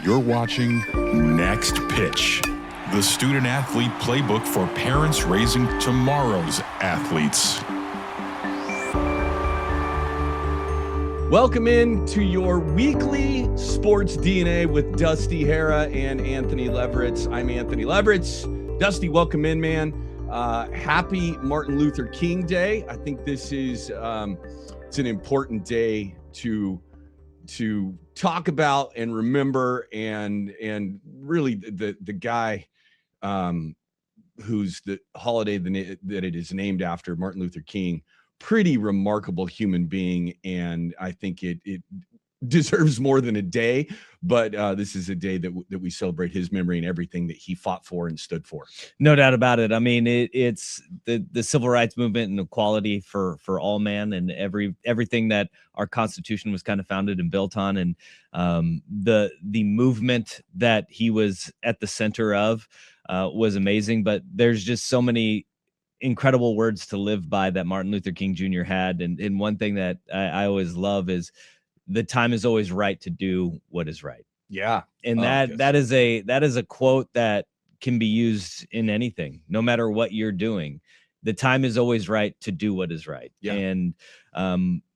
You're watching Next Pitch, the student-athlete playbook for parents raising tomorrow's athletes. Welcome in to your Weekly Sports D&A with Dusty Hara and Anthony Leveritz. I'm Anthony Leveritz. Dusty, welcome in, man. Happy Martin Luther King Day. I think this is it's an important day to talk about and remember, and really the guy who's the holiday that it is named after, Martin Luther King. Pretty remarkable human being, and I think it deserves more than a day, but this is a day that we celebrate his memory and everything that he fought for and stood for. No doubt about it. I mean, it's the civil rights movement and equality for all man, and everything that our Constitution was kind of founded and built on, and the movement that he was at the center of was amazing. But there's just so many incredible words to live by that Martin Luther King Jr. had, and one thing that I always love is the time is always right to do what is right. Yeah. And that is a quote that can be used in anything, no matter what you're doing. The time is always right to do what is right. Yeah. And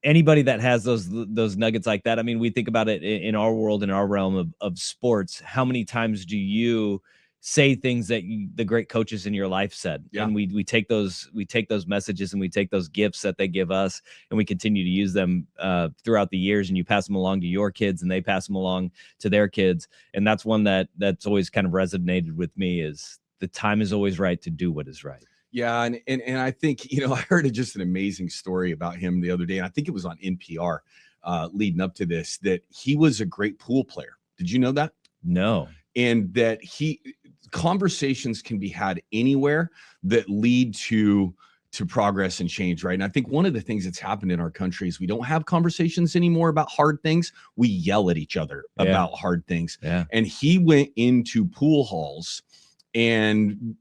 anybody that has those nuggets like that, I mean, we think about it in our world, in our realm of sports. How many times do you say things that the great coaches in your life said? Yeah. And we take those messages and we take those gifts that they give us, and we continue to use them throughout the years, and you pass them along to your kids and they pass them along to their kids. And that's one that's always kind of resonated with me, is the time is always right to do what is right. Yeah. And I think, I heard just an amazing story about him the other day, and I think it was on NPR leading up to this, that he was a great pool player. Did you know that? No. And that conversations can be had anywhere that lead to progress and change, right? And I think one of the things that's happened in our country is we don't have conversations anymore about hard things. We yell at each other about hard things. Yeah. And he went into pool halls and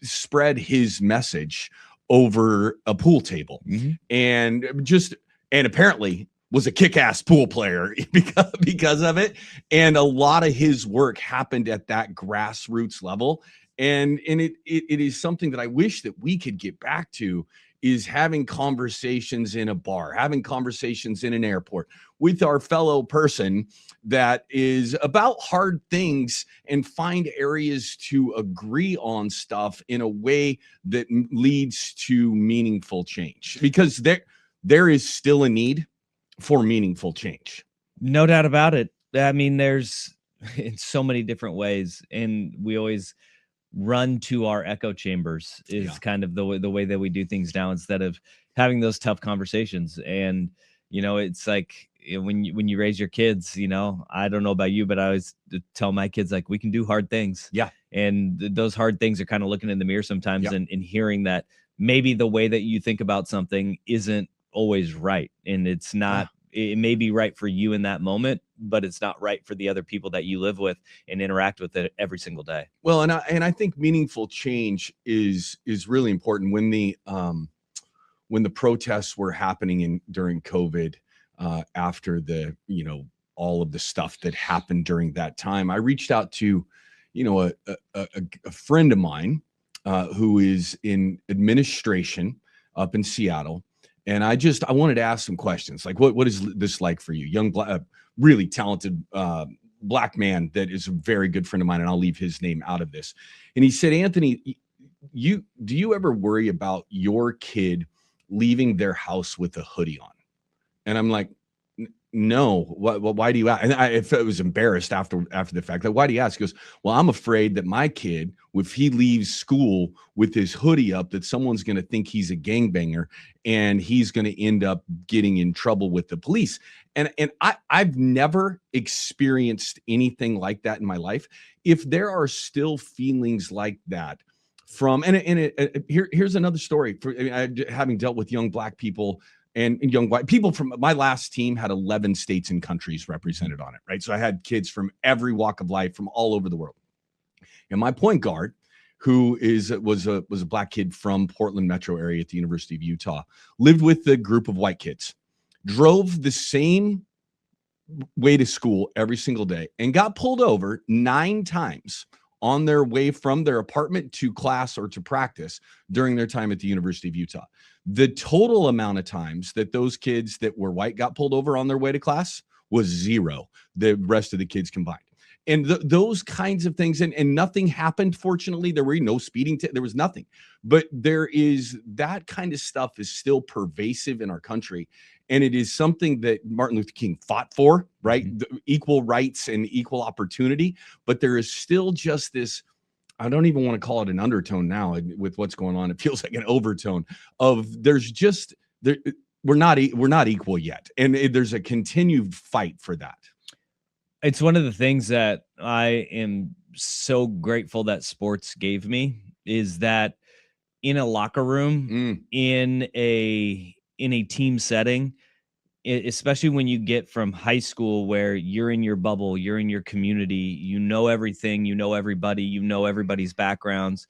spread his message over a pool table. Mm-hmm. and apparently was a kick-ass pool player because of it. And a lot of his work happened at that grassroots level. And it is something that I wish that we could get back to, is having conversations in a bar, having conversations in an airport with our fellow person that is about hard things, and find areas to agree on stuff in a way that leads to meaningful change, because there is still a need for meaningful change. No doubt about it. I mean, there's in so many different ways, and we always run to our echo chambers is kind of the way that we do things now, instead of having those tough conversations. And, it's like when you raise your kids, I don't know about you, but I always tell my kids, like, we can do hard things. Yeah. And those hard things are kind of looking in the mirror sometimes and hearing that maybe the way that you think about something isn't always right, and it's not. It may be right for you in that moment, but it's not right for the other people that you live with and interact with it every single day. Well, and I think meaningful change is really important. When the protests were happening during COVID, after the all of the stuff that happened during that time, I reached out to a friend of mine who is in administration up in Seattle. And I wanted to ask some questions, like, what is this like for you? Young, really talented black man that is a very good friend of mine, and I'll leave his name out of this. And he said, Anthony, do you ever worry about your kid leaving their house with a hoodie on? And I'm like, no. Why do you ask? And I was embarrassed after the fact. Like, why do you ask? He goes, well, I'm afraid that my kid, if he leaves school with his hoodie up, that someone's going to think he's a gangbanger, and he's going to end up getting in trouble with the police. And I've never experienced anything like that in my life. If there are still feelings like that here's another story. Having dealt with young black people and young white people, from my last team had 11 states and countries represented on it, right? So I had kids from every walk of life, from all over the world. And my point guard, who was a black kid from Portland metro area at the University of Utah, lived with a group of white kids, drove the same way to school every single day and got pulled over 9 times on their way from their apartment to class or to practice during their time at the University of Utah. The total amount of times that those kids that were white got pulled over on their way to class was 0, the rest of the kids combined. And those kinds of things, and nothing happened. Fortunately, there were no speeding. There was nothing. But there is that kind of stuff is still pervasive in our country. And it is something that Martin Luther King fought for, right? Mm-hmm. Equal rights and equal opportunity. But there is still just this, I don't even want to call it an undertone now with what's going on. It feels like an overtone of there's just, we're not equal yet. And there's a continued fight for that. It's one of the things that I am so grateful that sports gave me is that in a locker room, in a team setting, especially when you get from high school where you're in your bubble, you're in your community, you know everything, you know everybody, you know everybody's backgrounds.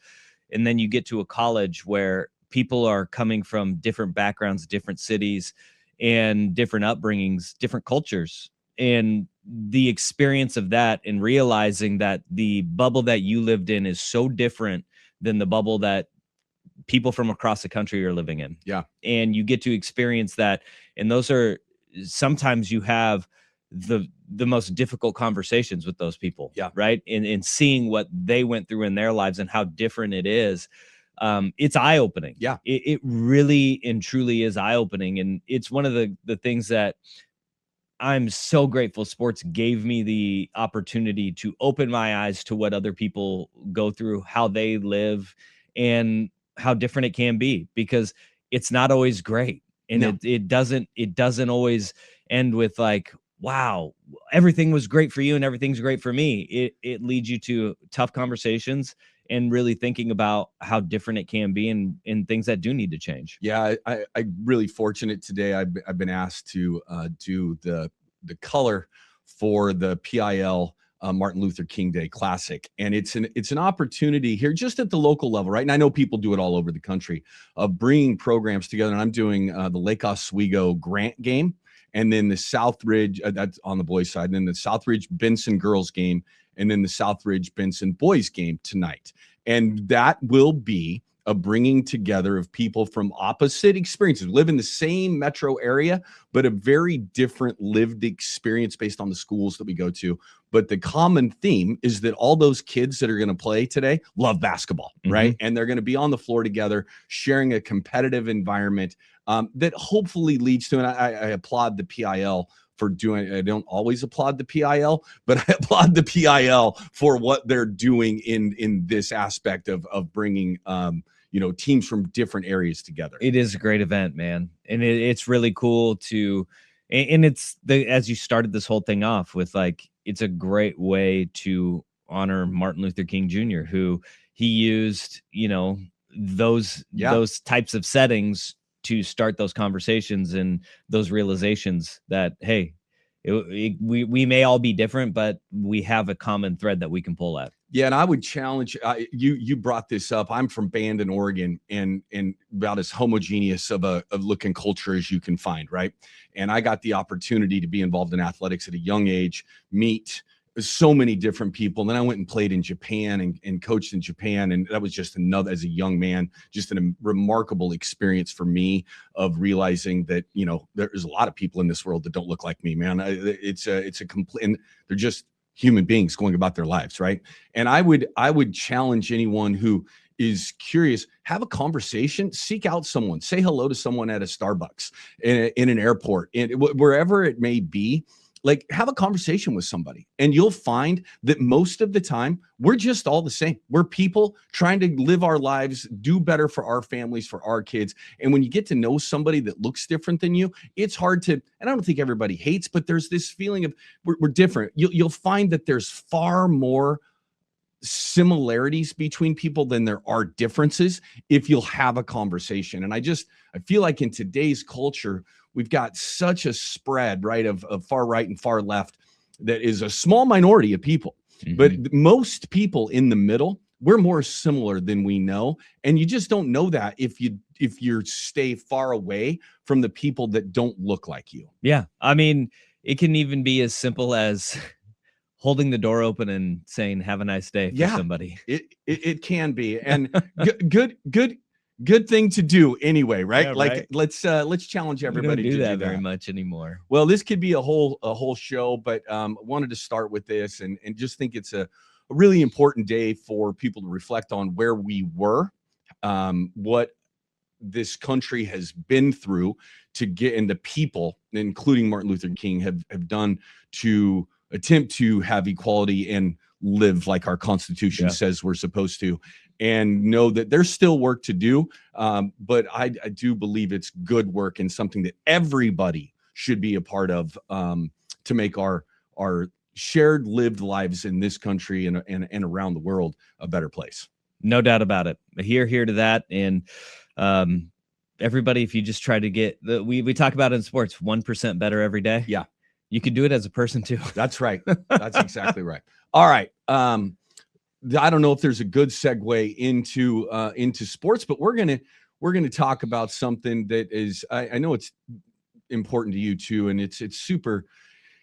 And then you get to a college where people are coming from different backgrounds, different cities, and different upbringings, different cultures. And the experience of that and realizing that the bubble that you lived in is so different than the bubble that people from across the country are living in. Yeah. And you get to experience that. And those are sometimes you have the most difficult conversations with those people. Yeah. Right. And seeing what they went through in their lives and how different it is. It's eye-opening. Yeah. It really and truly is eye-opening. And it's one of the things that I'm so grateful sports gave me the opportunity to open my eyes to what other people go through, how they live, and how different it can be, because it's not always great. And No. it doesn't always end with like, wow, everything was great for you and everything's great for me. It leads you to tough conversations and really thinking about how different it can be and things that do need to change. Yeah, I'm really fortunate today. I've been asked to do the color for the PIL Martin Luther King Day Classic, and it's an opportunity here just at the local level, right? And I know people do it all over the country of bringing programs together. And I'm doing the Lake Oswego Grant game, and then the Southridge that's on the boys' side, and then the Southridge Benson girls game, and then the Southridge Benson boys game tonight. And that will be a bringing together of people from opposite experiences, live in the same metro area, but a very different lived experience based on the schools that we go to. But the common theme is that all those kids that are going to play today love basketball, right? And they're going to be on the floor together, sharing a competitive environment that hopefully leads to, and I applaud the PIL for doing. I don't always applaud the PIL, but I applaud the PIL for what they're doing in this aspect of bringing teams from different areas together. It is a great event, man, and it's really cool to, and it's as you started this whole thing off with, like, it's a great way to honor Martin Luther King Jr., who he used, those types of settings to start those conversations and those realizations that, hey, we may all be different, but we have a common thread that we can pull at. Yeah, and I would challenge you brought this up. I'm from Bandon, Oregon, and about as homogeneous of a looking culture as you can find, right? And I got the opportunity to be involved in athletics at a young age, meet so many different people. And then I went and played in Japan and coached in Japan. And that was just another, as a young man, just a remarkable experience for me of realizing that, there's a lot of people in this world that don't look like me, man. It's a complete, and they're just human beings going about their lives, right? And I would challenge anyone who is curious, have a conversation, seek out someone, say hello to someone at a Starbucks, in an airport, wherever it may be. Like, have a conversation with somebody, and you'll find that most of the time we're just all the same. We're people trying to live our lives, do better for our families, for our kids. And when you get to know somebody that looks different than you, it's hard to, and I don't think everybody hates, but there's this feeling of we're different. You'll find that there's far more similarities between people than there are differences if you'll have a conversation. And I feel like in today's culture, we've got such a spread, right, of far right and far left that is a small minority of people. But most people in the middle, we're more similar than we know. And you just don't know that if you stay far away from the people that don't look like you. Yeah. I mean, it can even be as simple as holding the door open and saying, have a nice day for somebody. It can be. And good thing to do anyway, right? Yeah, like right. Let's challenge everybody We don't to do that do very that much anymore. Well, this could be a whole show, but wanted to start with this and just think it's a really important day for people to reflect on where we were, what this country has been through to get, and the people, including Martin Luther King, have done to attempt to have equality and live like our Constitution says we're supposed to, and know that there's still work to do. But I do believe it's good work and something that everybody should be a part of, to make our shared lived lives in this country and around the world a better place. No doubt about it. Here to that. And everybody, if you just try to get we talk about in sports, 1% better every day. Yeah. You could do it as a person too. That's right. That's exactly right. All right. I don't know if there's a good segue into sports, but we're gonna talk about something that is, I know it's important to you too, and it's super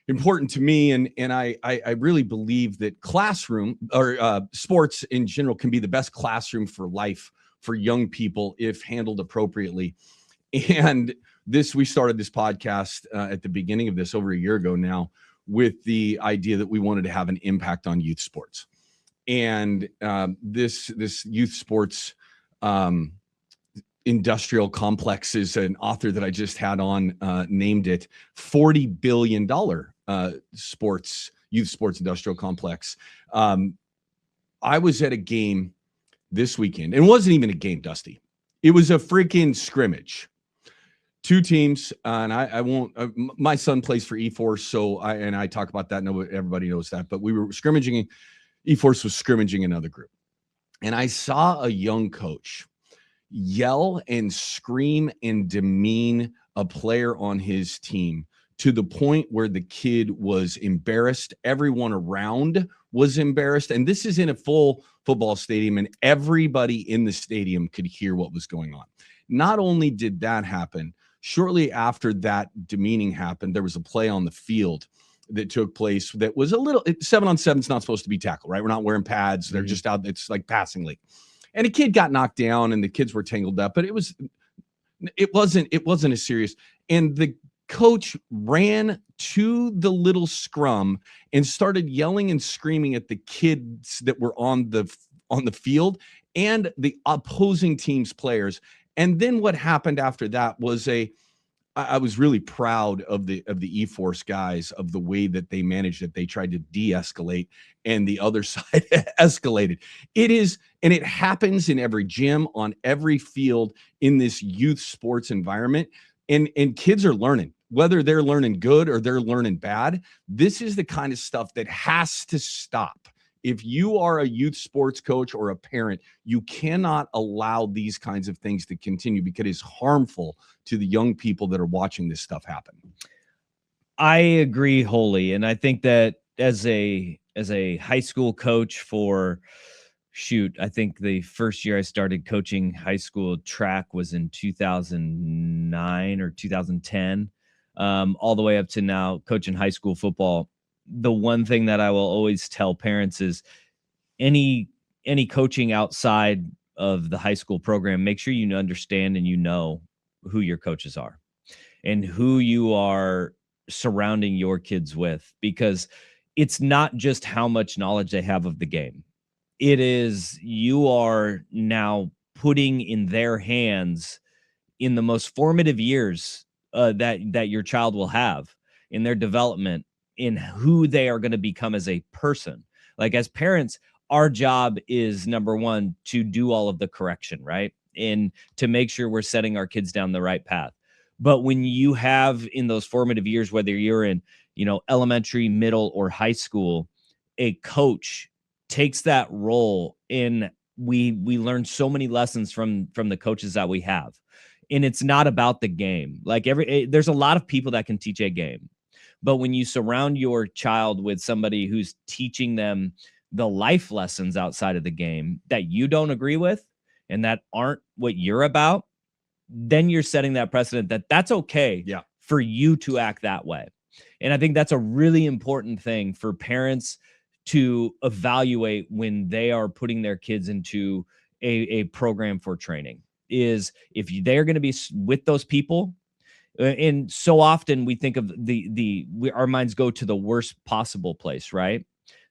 important to me, and I really believe that classroom or sports in general can be the best classroom for life for young people if handled appropriately. And we started this podcast at the beginning of this over a year ago now, with the idea that we wanted to have an impact on youth sports. And this youth sports industrial complex, is an author that I just had on, named it $40 billion youth sports industrial complex. I was at a game this weekend, and it wasn't even a game, Dusty. It was a freaking scrimmage. Two teams, and I won't. My son plays for E-Force, so I talk about that. Everybody knows that. But we were scrimmaging. E-Force was scrimmaging another group, and I saw a young coach yell and scream and demean a player on his team to the point where the kid was embarrassed. Everyone around was embarrassed, and this is in a full football stadium, and everybody in the stadium could hear what was going on. Not only did that happen, shortly after that demeaning happened, there was a play on the field that took place that was a little 7-on-7 is not supposed to be tackle, right? We're not wearing pads. They're just out. It's like passing league. And a kid got knocked down and the kids were tangled up, but it wasn't as serious. And the coach ran to the little scrum and started yelling and screaming at the kids that were on the field and the opposing team's players. And then what happened after that was I was really proud of the E-Force guys, of the way that they managed it. They tried to de-escalate, and the other side escalated. And it happens in every gym, on every field, in this youth sports environment. And kids are learning, whether they're learning good or they're learning bad. This is the kind of stuff that has to stop. If you are a youth sports coach or a parent, you cannot allow these kinds of things to continue, because it's harmful to the young people that are watching this stuff happen. I agree wholly. And I think that as a high school coach I think the first year I started coaching high school track was in 2009 or 2010, all the way up to now coaching high school football. The one thing that I will always tell parents is any coaching outside of the high school program, make sure you understand and you know who your coaches are and who you are surrounding your kids with, because it's not just how much knowledge they have of the game. It is, you are now putting in their hands, in the most formative years that your child will have in their development, in who they are going to become as a person. Like, as parents, our job is, number one, to do all of the correction, right? And to make sure we're setting our kids down the right path. But when you have, in those formative years, whether you're in, elementary, middle, or high school, a coach takes that role. And we learn so many lessons from the coaches that we have. And it's not about the game. Like, there's a lot of people that can teach a game. But when you surround your child with somebody who's teaching them the life lessons outside of the game that you don't agree with and that aren't what you're about, then you're setting that precedent that that's okay for you to act that way. And I think that's a really important thing for parents to evaluate when they are putting their kids into a program for training, is if they're going to be with those people. And so often we think of our minds go to the worst possible place, right?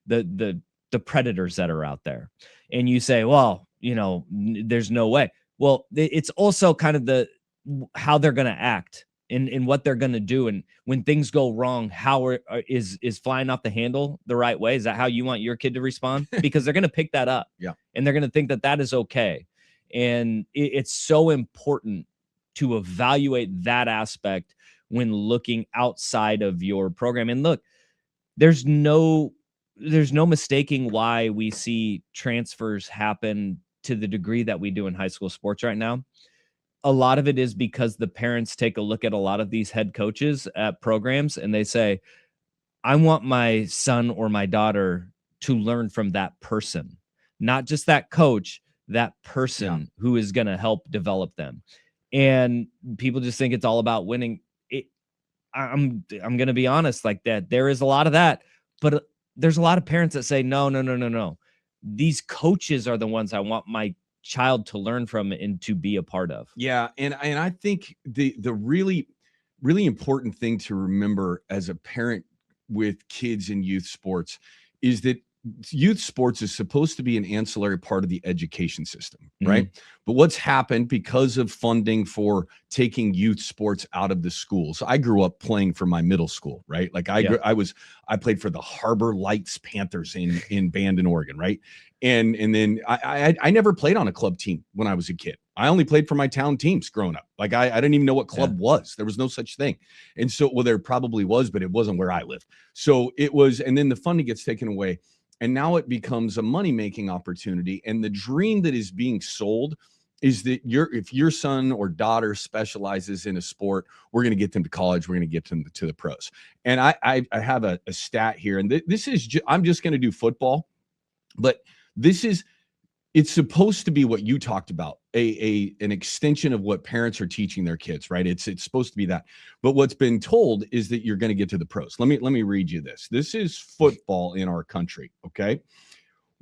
The predators that are out there. And you say, well, there's no way. Well, it's also kind of how they're going to act and what they're going to do. And when things go wrong, is flying off the handle the right way? Is that how you want your kid to respond? Because they're going to pick that up. Yeah. And they're going to think that is okay. And it's so important to evaluate that aspect when looking outside of your program. And look, there's no mistaking why we see transfers happen to the degree that we do in high school sports right now. A lot of it is because the parents take a look at a lot of these head coaches at programs and they say, I want my son or my daughter to learn from that person, not just that coach, that person who is going to help develop them. And people just think it's all about winning. I'm going to be honest, like that. There is a lot of that, but there's a lot of parents that say, no. These coaches are the ones I want my child to learn from and to be a part of. Yeah. And I think the really, really important thing to remember as a parent with kids in youth sports is that youth sports is supposed to be an ancillary part of the education system, right? But what's happened because of funding for taking youth sports out of the schools? I grew up playing for my middle school, right? Like I played for the Harbor Lights Panthers in Bandon, Oregon, right? And then I never played on a club team when I was a kid. I only played for my town teams growing up. Like I didn't even know what club was. There was no such thing. And so, well, there probably was, but it wasn't where I lived. So it was, and then the funding gets taken away. And now it becomes a money-making opportunity. And the dream that is being sold is that if your son or daughter specializes in a sport, we're going to get them to college. We're going to get them to the pros. And I have a stat here, and this is I'm just going to do football, but it's supposed to be what you talked about, an extension of what parents are teaching their kids, right? It's supposed to be that. But what's been told is that you're going to get to the pros. Let me read you this. This is football in our country, okay?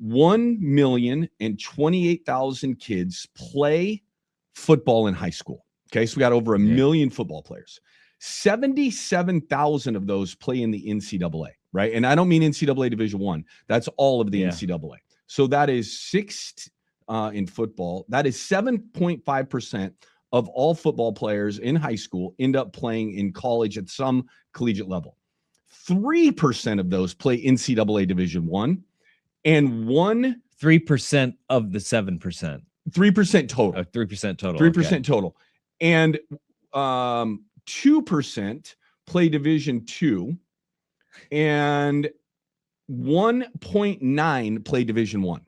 1,028,000 kids play football in high school, okay? So we got over 1 million football players. 77,000 of those play in the NCAA, right? And I don't mean NCAA Division I. That's all of the NCAA. So that is in football. That is 7.5% of all football players in high school end up playing in college at some collegiate level. 3% of those play NCAA Division I, and 3% of the 7%. 3% total. 3% total. 3% total. And 2% play Division II, and 1.9 play Division I.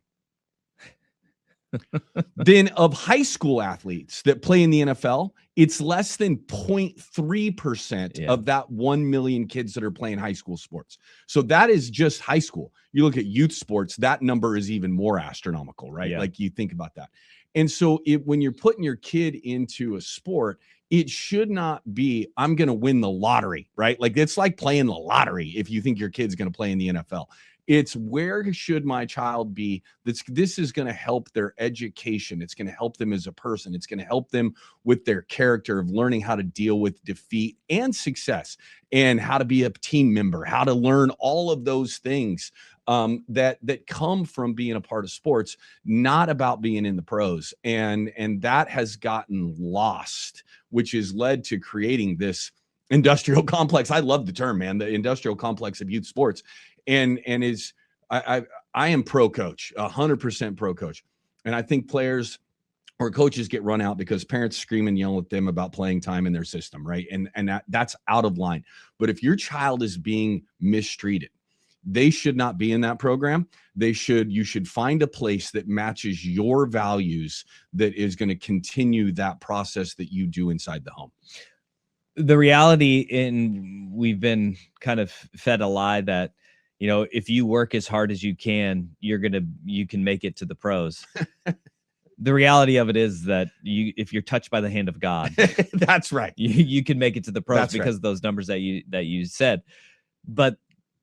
Then of high school athletes that play in the NFL, it's less than 0.3% of that 1 million kids that are playing high school sports. So that is just high school. You look at youth sports, that number is even more astronomical, right? Yeah. Like you think about that. And so when you're putting your kid into a sport, it should not be, I'm going to win the lottery, right? Like it's like playing the lottery if you think your kid's going to play in the NFL. It's where should my child be? This is going to help their education. It's going to help them as a person. It's going to help them with their character of learning how to deal with defeat and success, and how to be a team member, how to learn all of those things that come from being a part of sports, not about being in the pros. And that has gotten lost, which has led to creating this industrial complex. I love the term, man, the industrial complex of youth sports. And I am pro coach, 100% pro coach. And I think players or coaches get run out because parents scream and yell at them about playing time in their system, right? And that's out of line. But if your child is being mistreated, they should not be in that program. You should find a place that matches your values, that is going to continue that process that you do inside the home. The reality, we've been kind of fed a lie that, if you work as hard as you can, you can make it to the pros. the reality of it is that if you're touched by the hand of God, that's right. You can make it to the pros That's because of those numbers that you said. But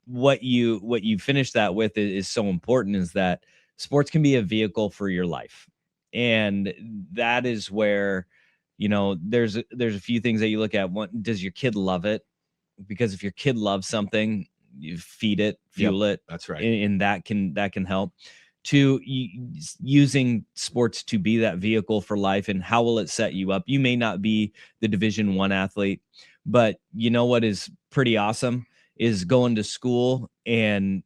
what you finish that with is so important, is that sports can be a vehicle for your life. And that is where, there's a few things that you look at. One, does your kid love it? Because if your kid loves something, you feed it, fuel it. That's right. And that can help. To using sports to be that vehicle for life, and how will it set you up? You may not be the Division I athlete, but you know what is pretty awesome is going to school and,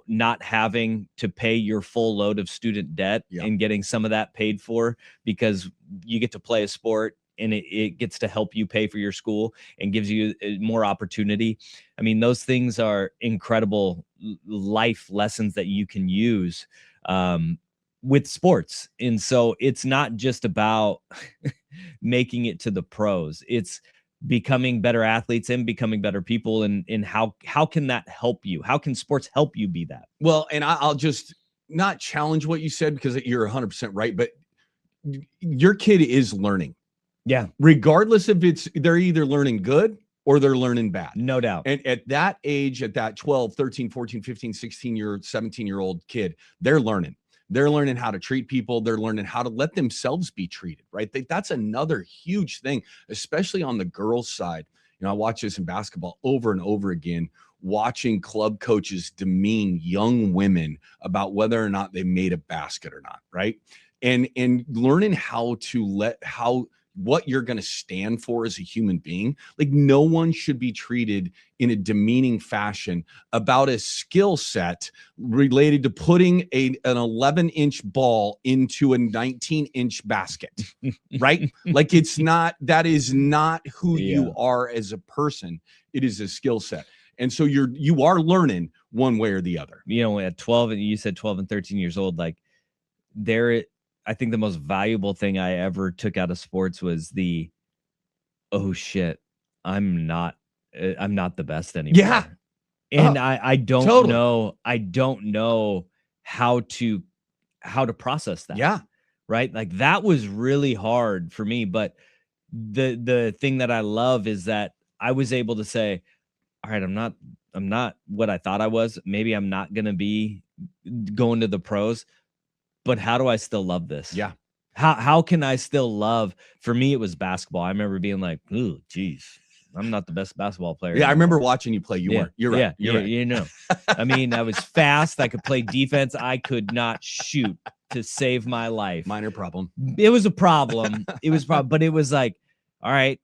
not having to pay your full load of student debt and getting some of that paid for, because you get to play a sport and it gets to help you pay for your school and gives you more opportunity. I mean, those things are incredible life lessons that you can use with sports. And so it's not just about making it to the pros. It's becoming better athletes and becoming better people. And how can that help you? How can sports help you be that? Well, and I'll just not challenge what you said, because you're 100% right, but your kid is learning. Yeah. Regardless if they're either learning good or they're learning bad. No doubt. And at that age, at that 12, 13, 14, 15, 17-year-old kid, they're learning. They're learning how to treat people. They're learning how to let themselves be treated, right? That's another huge thing, especially on the girls' side. I watch this in basketball over and over again, watching club coaches demean young women about whether or not they made a basket or not, right? And learning how to what you're going to stand for as a human being. Like, no one should be treated in a demeaning fashion about a skill set related to putting an 11-inch ball into a 19-inch basket, right? Like, that is not who you are as a person. It is a skill set. And so you are learning one way or the other. At 12, and you said 12 and 13 years old, like, I think the most valuable thing I ever took out of sports was oh shit, I'm not the best anymore. Yeah. And I don't totally. know how to process that. Yeah. Right. Like, that was really hard for me. But the thing that I love is that I was able to say, all right, I'm not what I thought I was. Maybe I'm not going to be going to the pros, but how do I still love this? Yeah. How can I still love? For me, it was basketball. I remember being like, "Ooh, geez, I'm not the best basketball player." Yeah, I remember watching you play. You weren't. You're right. You're right. I mean, I was fast. I could play defense. I could not shoot to save my life. Minor problem. It was a problem. But it was like, all right,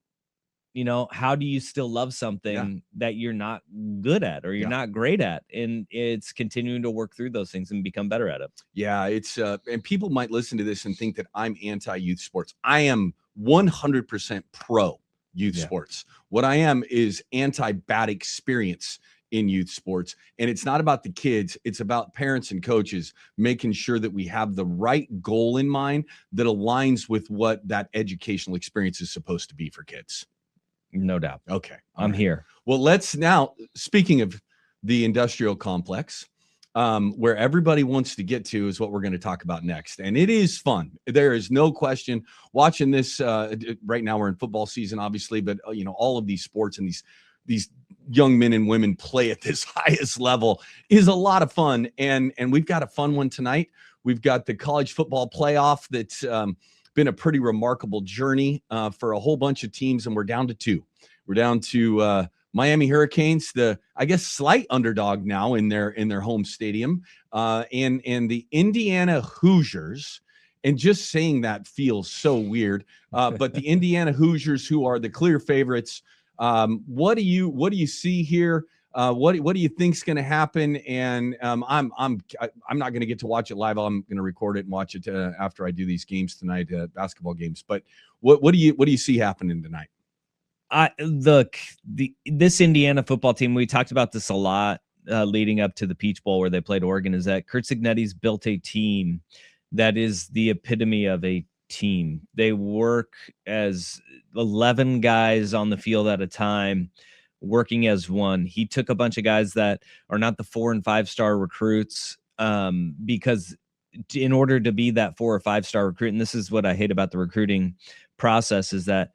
how do you still love something that you're not good at or you're not great at? And it's continuing to work through those things and become better at it. Yeah, it's and people might listen to this and think that I'm anti-youth sports. I am 100% pro youth sports. What I am is anti-bad experience in youth sports. And it's not about the kids. It's about parents and coaches making sure that we have the right goal in mind that aligns with what that educational experience is supposed to be for kids. No doubt. Okay. I'm here. Well, let's now, speaking of the industrial complex, where everybody wants to get to, is what we're going to talk about next. And it is fun. There is no question. Watching this right now, we're in football season, obviously, but all of these sports and these young men and women play at this highest level is a lot of fun. And we've got a fun one tonight. We've got the college football playoff that's been a pretty remarkable journey for a whole bunch of teams, and we're down to two. We're down to Miami Hurricanes, the, I guess, slight underdog now in their home stadium, and the Indiana Hoosiers. And just saying that feels so weird, but the Indiana Hoosiers, who are the clear favorites. What do you see here? What do you think's going to happen? And I'm not going to get to watch it live. I'm going to record it and watch it after I do these games tonight, basketball games. But what do you see happening tonight? This Indiana football team, we talked about this a lot leading up to the Peach Bowl where they played Oregon, is that Kurt Cignetti's built a team that is the epitome of a team. They work as 11 guys on the field at a time, working as one. He took a bunch of guys that are not the 4 and 5 star recruits, because in order to be that 4 or 5-star recruit, and this is what I hate about the recruiting process, is that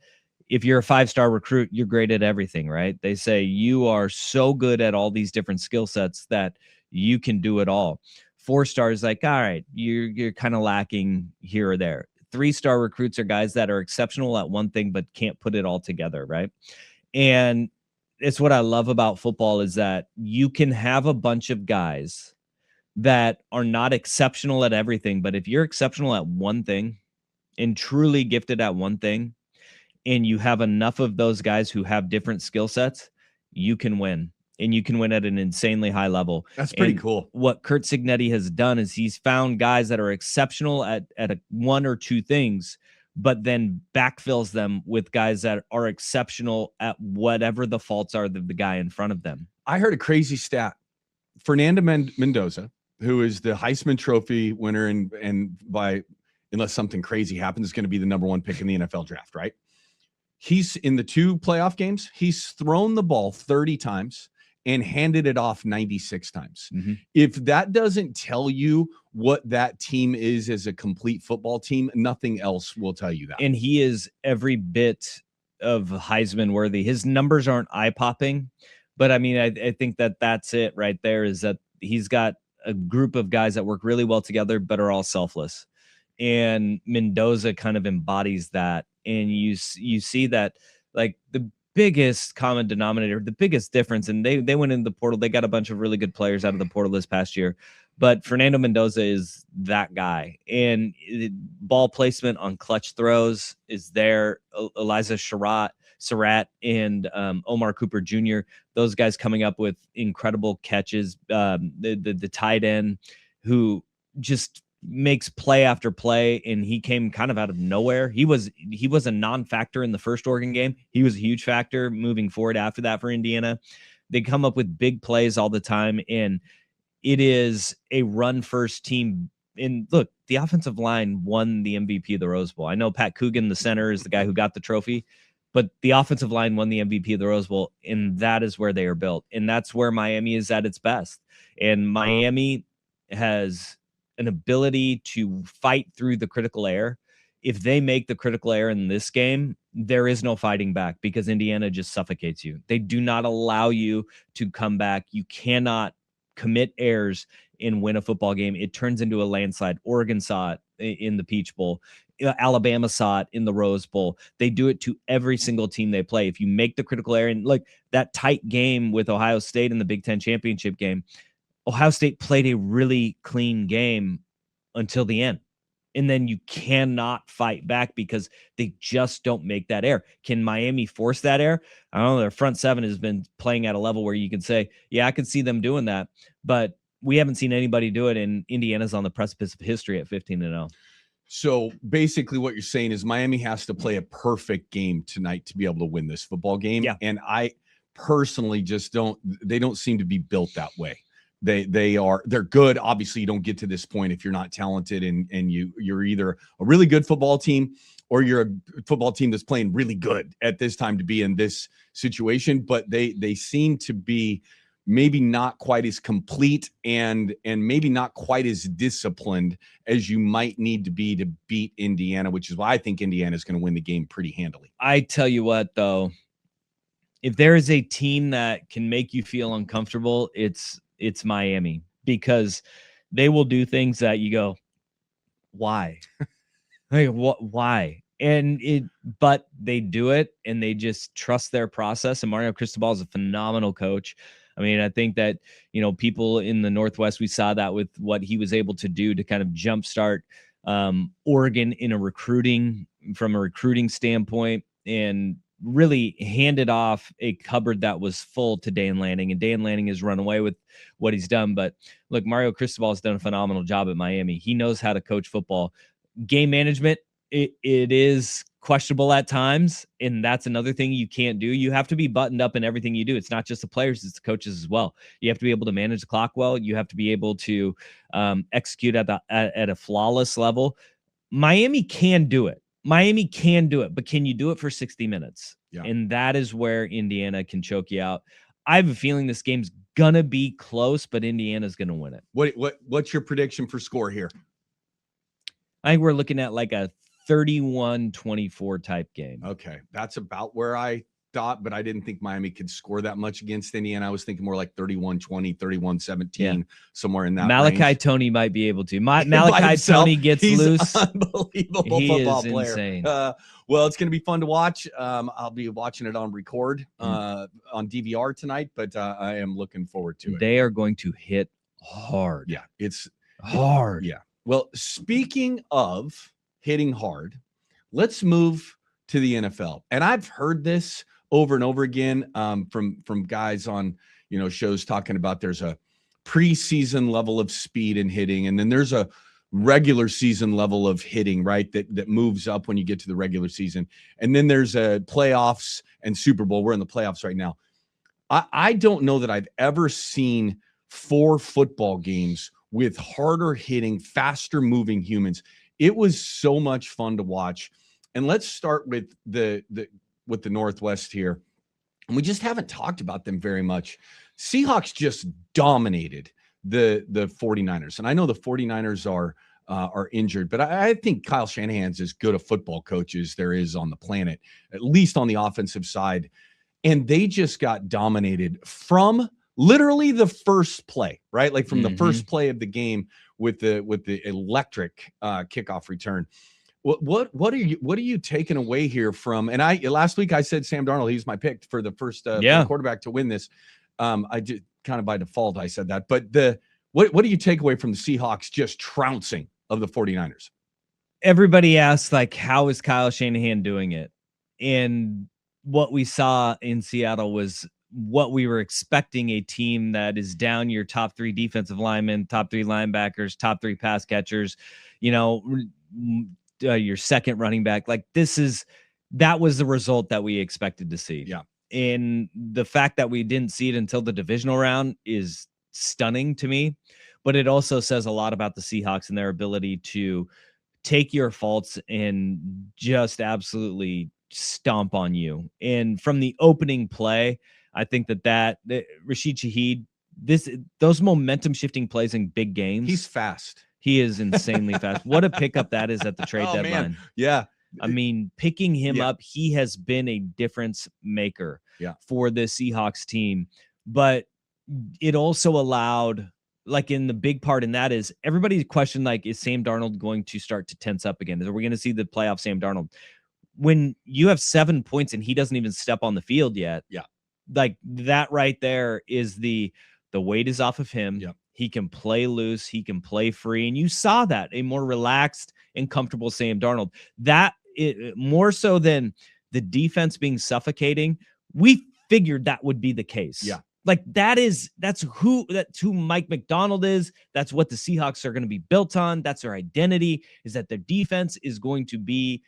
if you're a 5-star recruit, you're great at everything, right? They say you are so good at all these different skill sets that you can do it all. 4-star is like, all right, you're kind of lacking here or there. 3-star recruits are guys that are exceptional at one thing but can't put it all together, right? And it's what I love about football is that you can have a bunch of guys that are not exceptional at everything, but if you're exceptional at one thing and truly gifted at one thing, and you have enough of those guys who have different skill sets, you can win. And you can win at an insanely high level. That's pretty And cool. what Kurt Cignetti has done is he's found guys that are exceptional at one or two things, but then backfills them with guys that are exceptional at whatever the faults are of the guy in front of them. I heard a crazy stat. Fernando Mendoza, who is the Heisman Trophy winner, and by unless something crazy happens, is going to be the number 1 pick in the NFL draft, right? He's in the 2 playoff games. He's thrown the ball 30 times and handed it off 96 times. Mm-hmm. If that doesn't tell you what that team is as a complete football team, nothing else will tell you that. And he is every bit of Heisman worthy. His numbers aren't eye-popping, but I mean, I think that's it right there, is that he's got a group of guys that work really well together, but are all selfless. And Mendoza kind of embodies that. And you see that, like, the biggest common denominator, the biggest difference, and they went in the portal. They got a bunch of really good players out of the portal this past year, but Fernando Mendoza is that guy. And ball placement on clutch throws is there. Elijah Surratt and Omar Cooper Jr., those guys coming up with incredible catches. The tight end who just makes play after play, and he came kind of out of nowhere. He was a non-factor in the first Oregon game. He was a huge factor moving forward after that for Indiana. They come up with big plays all the time, and it is a run-first team. And look, the offensive line won the MVP of the Rose Bowl. I know Pat Coogan, the center, is the guy who got the trophy, but the offensive line won the MVP of the Rose Bowl, and that is where they are built. And that's where Miami is at its best. And Miami has an ability to fight through the critical error. If they make the critical error in this game, there is no fighting back, because Indiana just suffocates you. They do not allow you to come back. You cannot commit errors and win a football game. It turns into a landslide. Oregon saw it in the Peach Bowl. Alabama saw it in the Rose Bowl. They do it to every single team they play. If you make the critical error, and like that tight game with Ohio State in the Big Ten championship game, Ohio State played a really clean game until the end. And then you cannot fight back because they just don't make that error. Can Miami force that error? I don't know. Their front seven has been playing at a level where you can say, yeah, I could see them doing that. But we haven't seen anybody do it, and Indiana's on the precipice of history at 15-0. So basically what you're saying is Miami has to play a perfect game tonight to be able to win this football game. Yeah. And I personally just they don't seem to be built that way. They're good. Obviously, you don't get to this point if you're not talented, and you're either a really good football team or you're a football team that's playing really good at this time to be in this situation. But they seem to be maybe not quite as complete and maybe not quite as disciplined as you might need to be to beat Indiana, which is why I think Indiana is going to win the game pretty handily. I tell you what, though, if there is a team that can make you feel uncomfortable, it's Miami, because they will do things that you go, why? Like, what? Why? But they do it, and they just trust their process. And Mario Cristobal is a phenomenal coach. I mean, I think that, people in the Northwest, we saw that with what he was able to do to kind of jumpstart Oregon from a recruiting standpoint, and really handed off a cupboard that was full to Dan Lanning, and Dan Lanning has run away with what he's done. But look, Mario Cristobal has done a phenomenal job at Miami. He knows how to coach football. Game management, it is questionable at times, and that's another thing you can't do. You have to be buttoned up in everything you do. It's not just the players, it's the coaches as well. You have to be able to manage the clock well. You have to be able to execute at a flawless level. Miami can do it. But can you do it for 60 minutes? Yeah. And that is where Indiana can choke you out. I have a feeling this game's gonna be close, but Indiana's gonna win it. What's your prediction for score here? I think we're looking at like a 31-24 type game. Okay. That's about where I thought, but I didn't think Miami could score that much against Indiana. I was thinking more like 31-20, 31-17, somewhere in that Malachi range. Tony might be able to. By Malachi himself, Tony gets he's loose. Unbelievable He football is player. insane. Well, it's going to be fun to watch. I'll be watching it on record on DVR tonight, but I am looking forward to it. They are going to hit hard. Yeah, it's hard. Yeah. Well, speaking of hitting hard, let's move to the NFL. And I've heard this over and over again from guys on shows talking about there's a preseason level of speed and hitting, and then there's a regular season level of hitting, right? That moves up when you get to the regular season. And then there's a playoffs and Super Bowl. We're in the playoffs right now. I don't know that I've ever seen 4 football games with harder hitting, faster moving humans. It was so much fun to watch. And let's start with the Northwest here. And we just haven't talked about them very much. Seahawks just dominated the 49ers. And I know the 49ers are injured, but I think Kyle Shanahan's as good a football coach as there is on the planet, at least on the offensive side. And they just got dominated from literally the first play, right? Like from the first play of the game with the electric kickoff return. What are you taking away here from? And last week I said Sam Darnold, he's my pick for the first quarterback to win this. I did kind of by default I said that, but what do you take away from the Seahawks just trouncing of the 49ers? Everybody asks, like, how is Kyle Shanahan doing it? And what we saw in Seattle was what we were expecting, a team that is down your top 3 defensive linemen, top 3 linebackers, top 3 pass catchers, your second running back. Like that was the result that we expected to see. Yeah. And the fact that we didn't see it until the divisional round is stunning to me, but it also says a lot about the Seahawks and their ability to take your faults and just absolutely stomp on you. And from the opening play, I think that Rashid Shaheed, those momentum shifting plays in big games. He's fast. He is insanely fast. What a pickup that is at the trade deadline. Man. Yeah. I mean, picking him up, he has been a difference maker for the Seahawks team. But it also allowed, like, in the big part in that is everybody questioned, like, is Sam Darnold going to start to tense up again? Are we going to see the playoff Sam Darnold? When you have 7 points and he doesn't even step on the field yet, like that right there is the weight is off of him. He can play loose. He can play free. And you saw that, a more relaxed and comfortable Sam Darnold. That more so than the defense being suffocating, we figured that would be the case. Yeah. Like that's who Mike McDonald is. That's what the Seahawks are going to be built on. That's their identity, is that their defense is going to be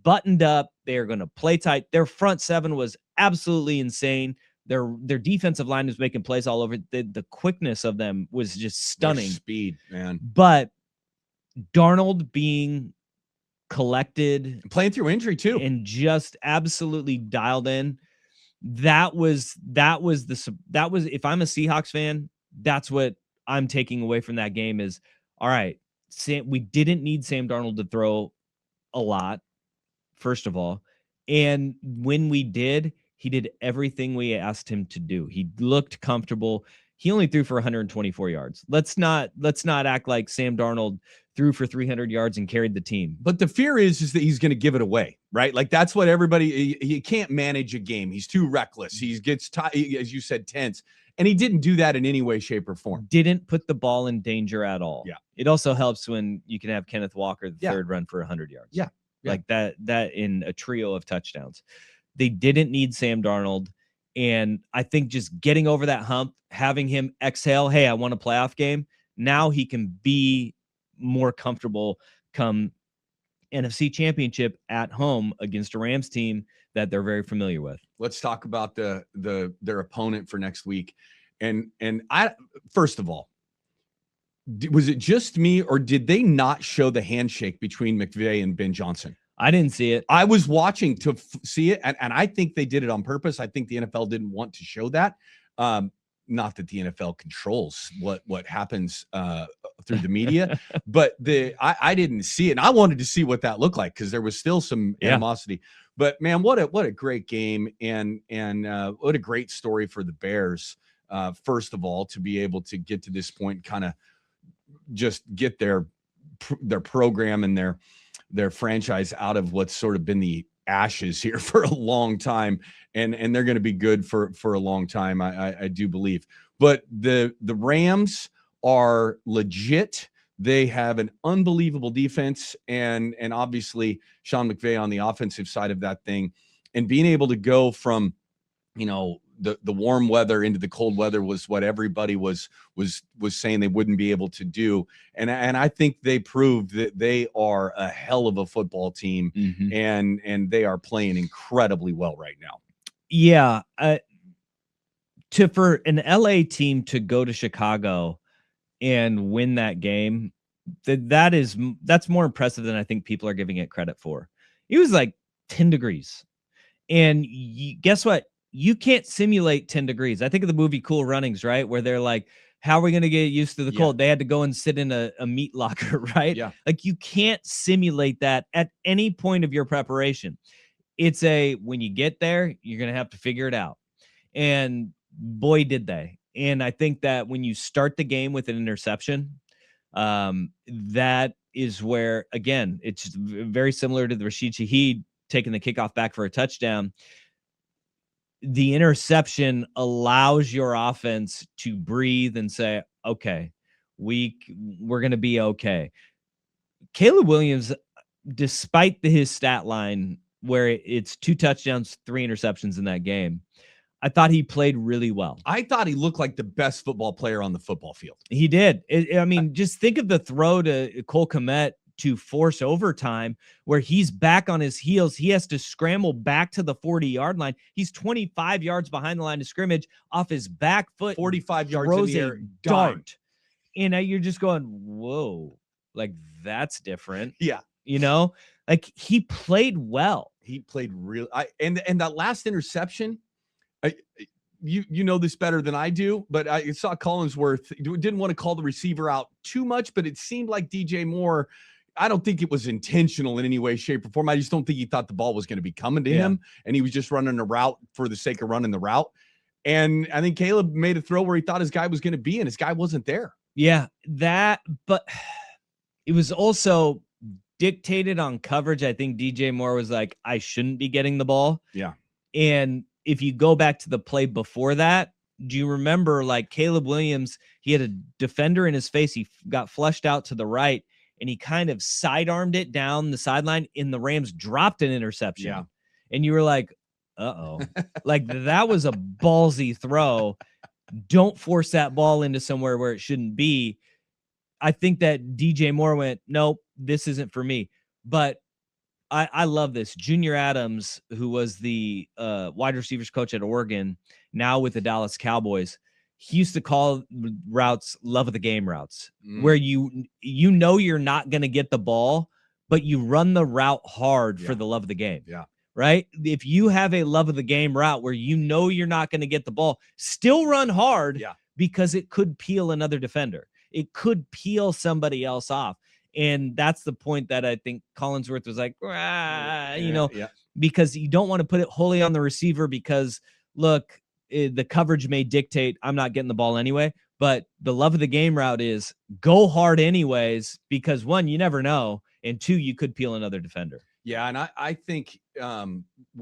buttoned up. They are going to play tight. Their front 7 was absolutely insane. Their defensive line was making plays all over. The quickness of them was just stunning. Their speed, man. But Darnold being collected, playing through injury too, and just absolutely dialed in. That was if I'm a Seahawks fan, that's what I'm taking away from that game is, all right, we didn't need Sam Darnold to throw a lot, first of all. And when we did, he did everything we asked him to do. He looked comfortable. He only threw for 124 yards. Let's not act like Sam Darnold threw for 300 yards and carried the team. But the fear is that he's going to give it away, right? Like that's what everybody, he can't manage a game. He's too reckless. He gets, as you said, tense. And he didn't do that in any way, shape, or form. Didn't put the ball in danger at all. Yeah. It also helps when you can have Kenneth Walker, the third run for 100 yards. Yeah. Like that in a trio of touchdowns. They didn't need Sam Darnold. And I think just getting over that hump, having him exhale, hey, I want a playoff game. Now he can be more comfortable come NFC Championship at home against a Rams team that they're very familiar with. Let's talk about their opponent for next week. And I, first of all, was it just me or did they not show the handshake between McVay and Ben Johnson? I didn't see it. I was watching to see it, and I think they did it on purpose. I think the NFL didn't want to show that. Not that the NFL controls what happens through the media, but I didn't see it. And I wanted to see what that looked like because there was still some animosity. But man, what a great game, and what a great story for the Bears. First of all, to be able to get to this point, kind of just get their program and their franchise out of what's sort of been the ashes here for a long time, and they're going to be good for a long time, I do believe. But the Rams are legit. They have an unbelievable defense, and obviously Sean McVay on the offensive side of that thing, and being able to go from, the warm weather into the cold weather was what everybody was saying they wouldn't be able to do. And I think they proved that they are a hell of a football team, and they are playing incredibly well right now. Yeah. For an LA team to go to Chicago and win that game, that's more impressive than I think people are giving it credit for. It was like 10 degrees. And guess what? You can't simulate 10 degrees. I think of the movie Cool Runnings, right? Where they're like, how are we going to get used to the cold? They had to go and sit in a meat locker, right? Yeah. Like, you can't simulate that at any point of your preparation. It's when you get there, you're going to have to figure it out. And boy, did they. And I think that when you start the game with an interception, that is where, again, it's very similar to the Rashid Shaheed taking the kickoff back for a touchdown. The interception allows your offense to breathe and say, okay, we're going to be okay. Caleb Williams, despite his stat line where it's 2 touchdowns, 3 interceptions in that game, I thought he played really well. I thought he looked like the best football player on the football field. He did. Just think of the throw to Cole Kmet to force overtime, where he's back on his heels. He has to scramble back to the 40-yard line. He's 25 yards behind the line of scrimmage, off his back foot, 45 yards in the air, dart. And you're just going, whoa, like, that's different. Yeah. Like, he played well. He played real. And that last interception, you know this better than I do, but I saw Collinsworth didn't want to call the receiver out too much, but it seemed like DJ Moore, I don't think it was intentional in any way, shape, or form. I just don't think he thought the ball was going to be coming to him, and he was just running a route for the sake of running the route. And I think Caleb made a throw where he thought his guy was going to be, and his guy wasn't there. Yeah, but it was also dictated on coverage. I think DJ Moore was like, I shouldn't be getting the ball. Yeah. And if you go back to the play before that, do you remember, like, Caleb Williams, he had a defender in his face. He got flushed out to the right, and he kind of sidearmed it down the sideline, and the Rams dropped an interception. Yeah. And you were like, uh-oh. Like, that was a ballsy throw. Don't force that ball into somewhere where it shouldn't be. I think that DJ Moore went, nope, this isn't for me. But I love this. Junior Adams, who was the wide receivers coach at Oregon, now with the Dallas Cowboys, he used to call routes love of the game routes, where you're not going to get the ball, but you run the route hard for the love of the game. Yeah. Right? If you have a love of the game route where you're not going to get the ball, still run hard, because it could peel another defender. It could peel somebody else off. And that's the point that I think Collinsworth was like, because you don't want to put it wholly on the receiver, because, look, the coverage may dictate I'm not getting the ball anyway. But the love of the game route is go hard anyways, because 1, you never know, and 2, you could peel another defender. Yeah, and I think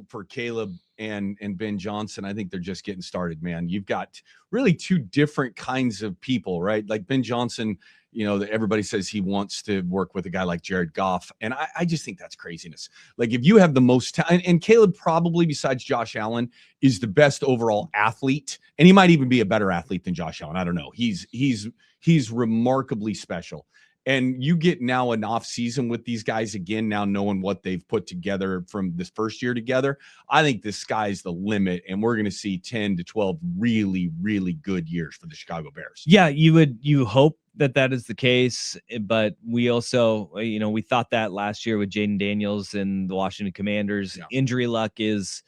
for Caleb and Ben Johnson, I think they're just getting started, man. You've got really 2 different kinds of people, right? Like Ben Johnson, everybody says he wants to work with a guy like Jared Goff, and I just think that's craziness. Like, if you have the most talent, and Caleb probably, besides Josh Allen, is the best overall athlete, and he might even be a better athlete than Josh Allen. I don't know. He's remarkably special. And you get now an off season with these guys again, now knowing what they've put together from this first year together. I think the sky's the limit, and we're going to see 10 to 12 really, really good years for the Chicago Bears. Yeah, you hope that is the case, but we also, we thought that last year with Jaden Daniels and the Washington Commanders. Injury luck is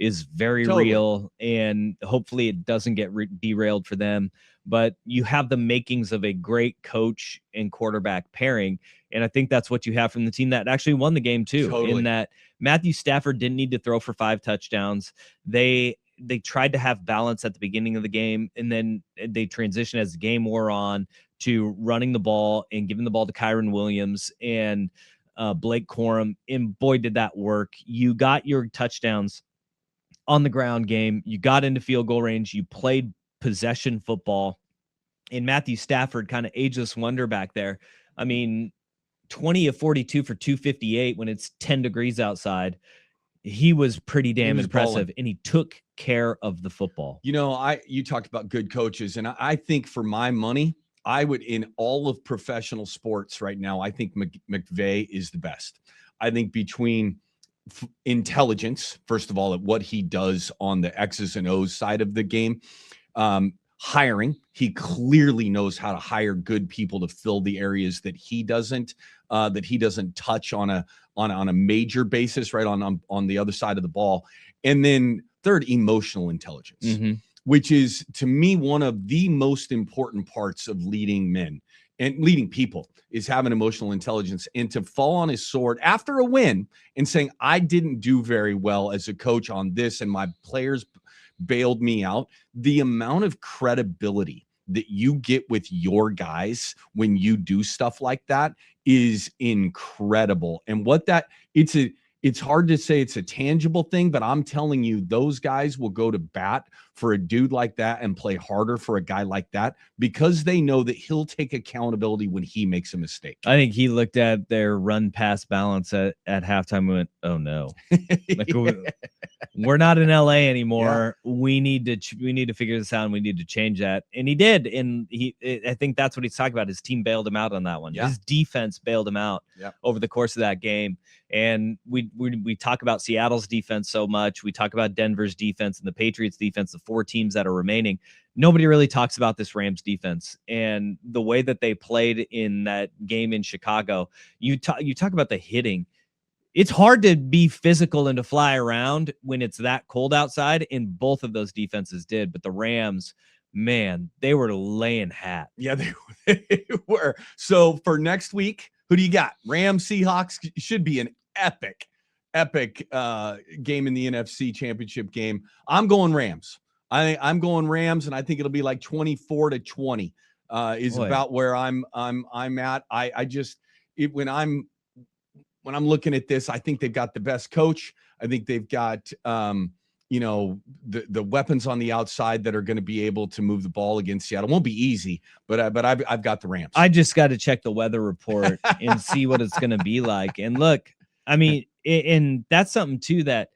is very Totally. real, and hopefully it doesn't get derailed for them. But you have the makings of a great coach and quarterback pairing. And I think that's what you have from the team that actually won the game too, Totally. in that Matthew Stafford didn't need to throw for 5 touchdowns. They tried to have balance at the beginning of the game, and then they transitioned as the game wore on to running the ball and giving the ball to Kyron Williams and Blake Corum. And boy, did that work. You got your touchdowns on the ground game. You got into field goal range. You played possession football. And Matthew Stafford, kind of ageless wonder back there. I mean, 20 of 42 for 258 when it's 10 degrees outside. He was pretty damn impressive, balling. And he took care of the football. You know, you talked about good coaches, and I think for my money, I would, in all of professional sports right now, I think McVay is the best. I think between intelligence, first of all, at what he does on the X's and O's side of the game, hiring, he clearly knows how to hire good people to fill the areas that he doesn't touch on a major basis, right, on the other side of the ball. And then third, emotional intelligence. Mm-hmm. Which is, to me, one of the most important parts of leading men and leading people, is having emotional intelligence. And to fall on his sword after a win and saying, I didn't do very well as a coach on this, and my players bailed me out. The amount of credibility that you get with your guys when you do stuff like that is incredible. And it's hard to say it's a tangible thing, but I'm telling you, those guys will go to bat for a dude like that and play harder for a guy like that, because they know that he'll take accountability when he makes a mistake. I think he looked at their run pass balance at halftime and went, oh no, like, we're not in LA anymore. Yeah. We need to figure this out, and we need to change that. And he did. And I think that's what he's talking about. His team bailed him out on that one. Yeah. His defense bailed him out over the course of that game. And we talk about Seattle's defense so much. We talk about Denver's defense and the Patriots defense, the 4 teams that are remaining. Nobody really talks about this Rams defense and the way that they played in that game in Chicago. You talk about the hitting. It's hard to be physical and to fly around when it's that cold outside, and both of those defenses did. But the Rams, man, they were laying hat. Yeah, they were. So for next week, who do you got? Rams, Seahawks should be an epic game in the NFC Championship game. I'm going Rams. I'm going Rams, and I think it'll be like 24-20 is about where I'm at. When I'm looking at this, I think they've got the best coach. I think they've got the weapons on the outside that are going to be able to move the ball against Seattle. It won't be easy, but I've got the Rams. I just got to check the weather report and see what it's going to be like. And look, I mean, and that's something too, that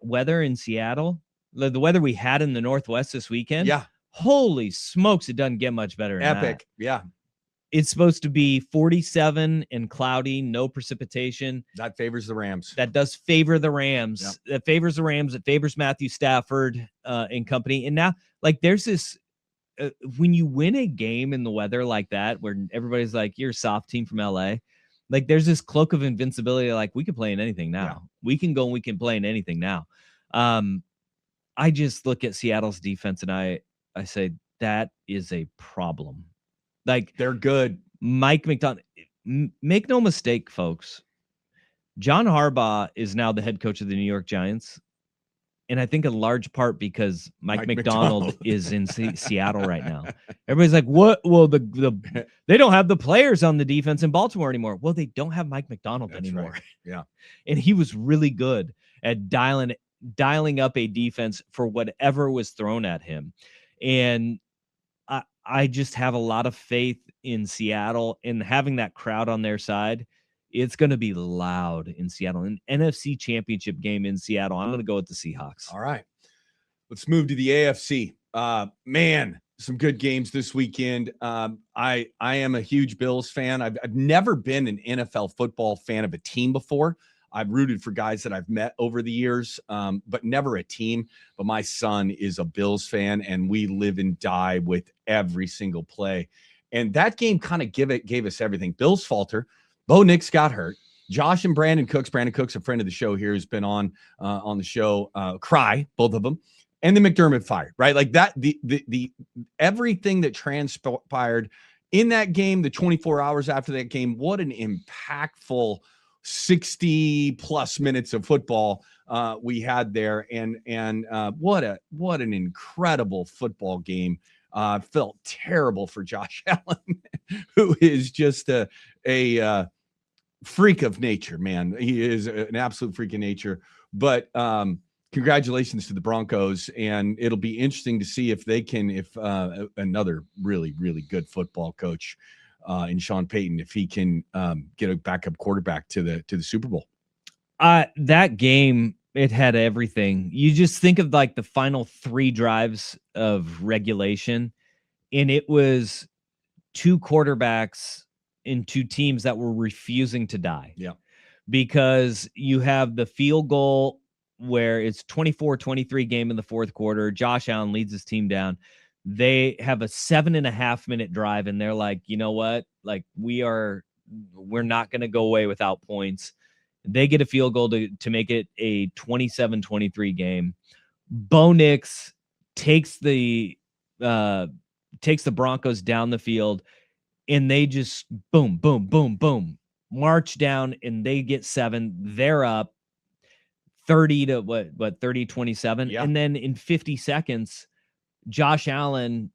weather in Seattle, the weather we had in the Northwest this weekend. Yeah. Holy smokes. It doesn't get much better. Epic. Yeah. It's supposed to be 47 and cloudy, no precipitation. That favors the Rams. That does favor the Rams. Yep. That favors the Rams. It favors Matthew Stafford and company. And now, like, there's this, when you win a game in the weather like that, where everybody's like, you're a soft team from LA. Like, there's this cloak of invincibility. Like, we can play in anything now. Yeah. We can go and we can play in anything now. I just look at Seattle's defense and I say, that is a problem. Like, they're good. Mike McDonald, make no mistake, folks. John Harbaugh is now the head coach of the New York Giants. And I think in large part because Mike McDonald is in Seattle right now. Everybody's like, what? Well, they don't have the players on the defense in Baltimore anymore. Well, they don't have Mike McDonald anymore. Right. Yeah. And he was really good at dialing up a defense for whatever was thrown at him. And I just have a lot of faith in Seattle, and having that crowd on their side. It's going to be loud in Seattle. An NFC Championship game in Seattle. I'm going to go with the Seahawks. All right. Let's move to the AFC. Man, some good games this weekend. I am a huge Bills fan. I've never been an NFL football fan of a team before. I've rooted for guys that I've met over the years, but never a team. But my son is a Bills fan, and we live and die with every single play. And that game kind of gave us everything. Bills falter. Bo Nix got hurt. Josh and Brandon Cooks. Brandon Cooks, a friend of the show here, has been on the show. Cry, both of them, and then McDermott fired. Right, like that. The everything that transpired in that game, the 24 hours after that game, what an impactful 60 plus minutes of football we had there, and what an incredible football game. Felt terrible for Josh Allen, who is just a freak of nature, man. He is an absolute freak of nature. But congratulations to the Broncos, and it'll be interesting to see if they can, another really, really good football coach in Sean Payton, if he can get a backup quarterback to the Super Bowl. That game, it had everything. You just think of like the final 3 drives of regulation, and it was 2 quarterbacks in 2 teams that were refusing to die. Yeah. Because you have the field goal where it's 24-23 game in the fourth quarter. Josh Allen leads his team down. They have a 7.5 minute drive, and they're like, you know what? Like, we're not going to go away without points. They get a field goal to make it a 27-23 game. Bo Nix takes the Broncos down the field, and they just boom, boom, boom, boom, march down, and they get 7. They're up 30 to 30-27. Yeah. And then in 50 seconds, Josh Allen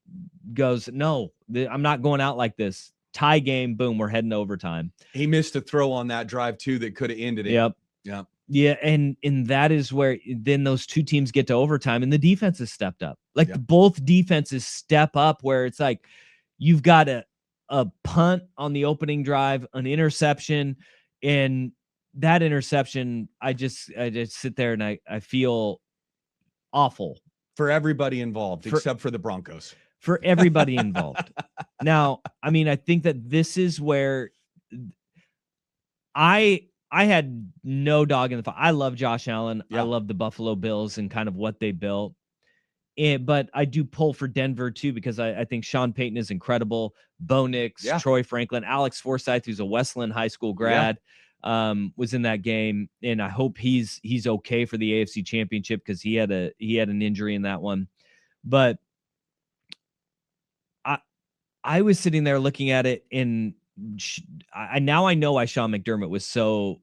goes, no, I'm not going out like this. Tie game, boom, we're heading to overtime. He missed a throw on that drive too that could have ended it. Yep. Yeah, and that is where then those 2 teams get to overtime, and the defense has stepped up. Like, both defenses step up, where it's like you've got a punt on the opening drive, an interception, and that interception, I just sit there and I feel awful for everybody involved, except for the Broncos. For everybody involved. Now, I mean, I think that this is where I had no dog in the fight. I love Josh Allen. Yeah. I love the Buffalo Bills and kind of what they built. But I do pull for Denver too, because I think Sean Payton is incredible. Bo Nix, Troy Franklin, Alex Forsythe, who's a Westland High School grad, was in that game, and I hope he's okay for the AFC Championship, because he had an injury in that one. But I was sitting there looking at it, and I know why Sean McDermott was so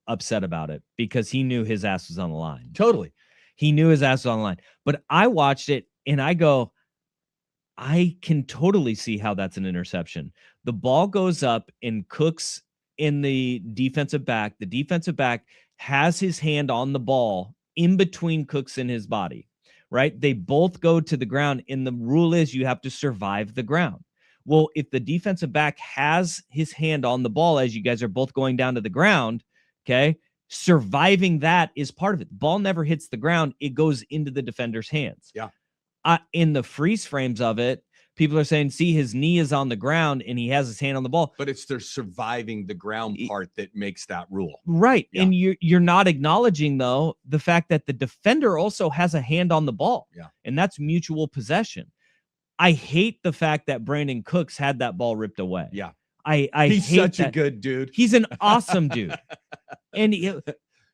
upset about it, because he knew his ass was on the line. Totally. He knew his ass was on the line. But I watched it, and I go, I can totally see how that's an interception. The ball goes up, and Cooks in the defensive back. The defensive back has his hand on the ball in between Cooks and his body, right? They both go to the ground, and the rule is you have to survive the ground. Well, if the defensive back has his hand on the ball as you guys are both going down to the ground, okay, surviving that is part of it. The ball never hits the ground. It goes into the defender's hands. Yeah. In the freeze frames of it, people are saying, see, his knee is on the ground and he has his hand on the ball. But it's their surviving the ground part that makes that rule. Right. Yeah. And you're not acknowledging, though, the fact that the defender also has a hand on the ball. Yeah. And that's mutual possession. I hate the fact that Brandon Cooks had that ball ripped away. Yeah. He's hate such a good dude. He's an awesome dude. And he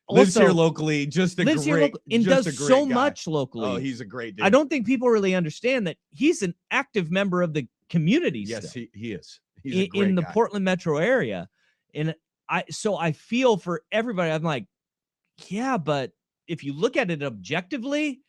lives here locally, and does so much locally. Oh, he's a great dude. I don't think people really understand that he's an active member of the community. Yes, still. he is. He's a great in the guy. Portland metro area. And I feel for everybody. I'm like, yeah, but if you look at it objectively,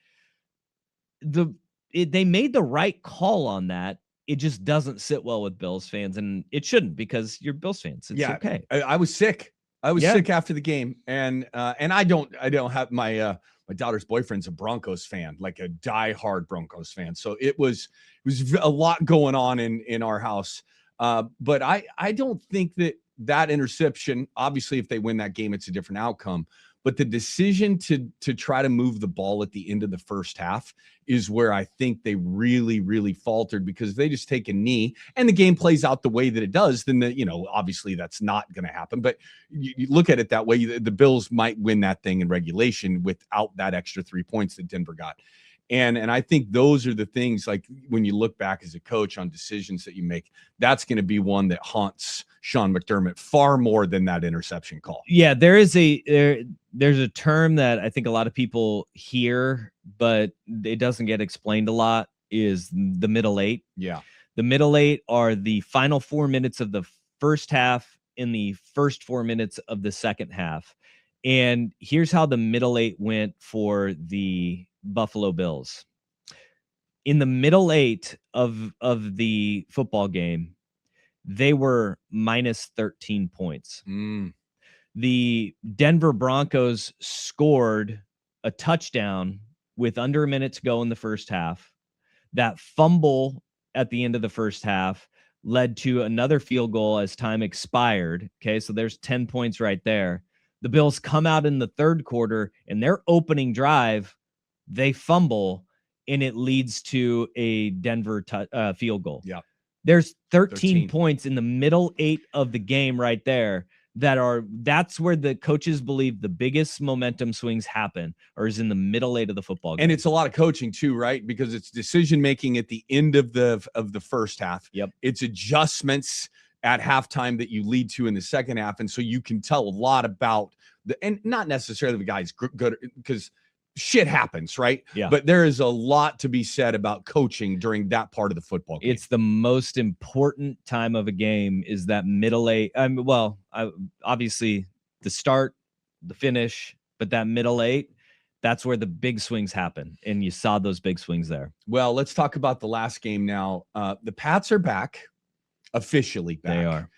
they made the right call on that. It just doesn't sit well with Bills fans, and it shouldn't, because you're Bills fans. It's okay. I was sick. I was sick after the game, and I don't have my daughter's boyfriend's a Broncos fan, like a diehard Broncos fan. So it was a lot going on in our house. But I don't think that interception, obviously if they win that game, it's a different outcome. But the decision to try to move the ball at the end of the first half is where I think they really, really faltered, because they just take a knee and the game plays out the way that it does. Then obviously that's not going to happen. But you look at it that way, the Bills might win that thing in regulation without that extra 3 points that Denver got. And I think those are the things, like when you look back as a coach on decisions that you make, that's going to be one that haunts Sean McDermott far more than that interception call. Yeah, there's a term that I think a lot of people hear, but it doesn't get explained a lot, is the middle eight. Yeah. The middle eight are the final 4 minutes of the first half in the first 4 minutes of the second half. And here's how the middle eight went for the Buffalo Bills. In the middle eight of the football game, they were minus 13 points. The Denver Broncos scored a touchdown with under a minute to go in the first half. That fumble at the end of the first half led to another field goal as time expired. Okay, so there's 10 points right there. The Bills come out in the third quarter, and their opening drive, they fumble, and it leads to a Denver field goal. Yeah. There's 13 points in the middle eight of the game right there that's where the coaches believe the biggest momentum swings happen, or is in the middle eight of the football game. And it's a lot of coaching too, right? Because it's decision making at the end of the first half. Yep. It's adjustments at halftime that you lead to in the second half. And so you can tell a lot about and not necessarily the guys good, because shit happens, right? Yeah. But there is a lot to be said about coaching during that part of the football game. It's the most important time of a game, is that middle eight. Obviously the start, the finish, but that middle eight, that's where the big swings happen. And you saw those big swings there. Well, let's talk about the last game now. The Pats are back, officially back. They are.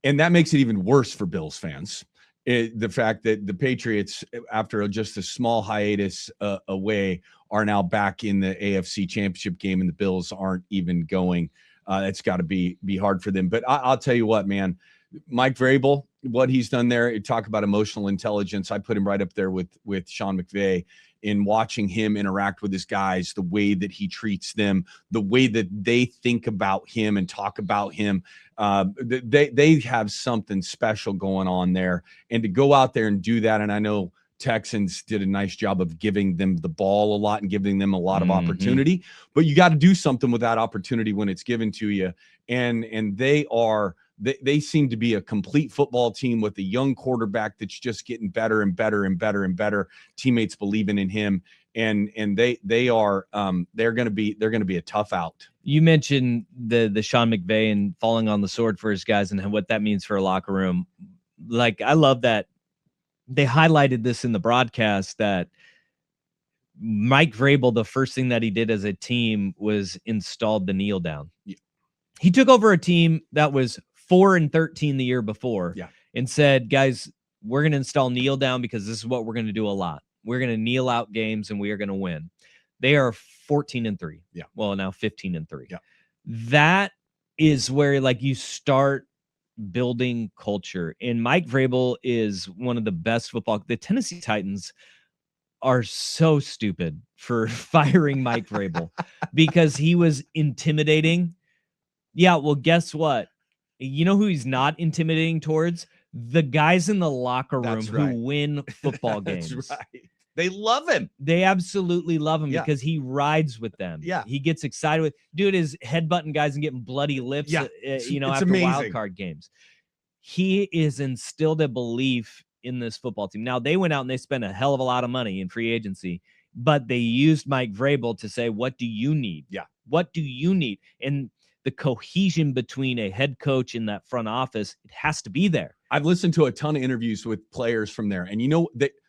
And that makes it even worse for Bills fans. The fact that the Patriots, after just a small hiatus away, are now back in the AFC Championship game, and the Bills aren't even going. It's got to be hard for them. But I'll tell you what, man, Mike Vrabel, what he's done there, you talk about emotional intelligence. I put him right up there with Sean McVay in watching him interact with his guys, the way that he treats them, the way that they think about him and talk about him. They have something special going on there. And to go out there and do that, and I know Texans did a nice job of giving them the ball a lot and giving them a lot of opportunity, but you got to do something with that opportunity when it's given to you. And they seem to be a complete football team with a young quarterback that's just getting better and better and better and better. Teammates believing in him, and they're going to be a tough out. You mentioned the Sean McVay and falling on the sword for his guys and what that means for a locker room. Like, I love that they highlighted this in the broadcast, that Mike Vrabel, the first thing that he did as a team was installed the kneel down. Yeah. He took over a team that was 4-13 the year before, and said, guys, we're going to install kneel down because this is what we're going to do a lot. We're going to kneel out games and we are going to win. They are 14-3. Yeah. Well, now 15-3. Yeah. That is where, like, you start building culture. And Mike Vrabel is one of the best the Tennessee Titans are so stupid for firing Mike Vrabel because he was intimidating. Yeah. Well, guess what? You know who he's not intimidating towards? The guys in the locker room who win football games. That's right. They love him. They absolutely love him because he rides with them. Yeah. He gets excited with, dude is headbutting guys and getting bloody lips, after amazing. wild card games. He is instilled a belief in this football team. Now, they went out and they spent a hell of a lot of money in free agency, but they used Mike Vrabel to say, what do you need? Yeah. What do you need? And the cohesion between a head coach in that front office, it has to be there. I've listened to a ton of interviews with players from there, and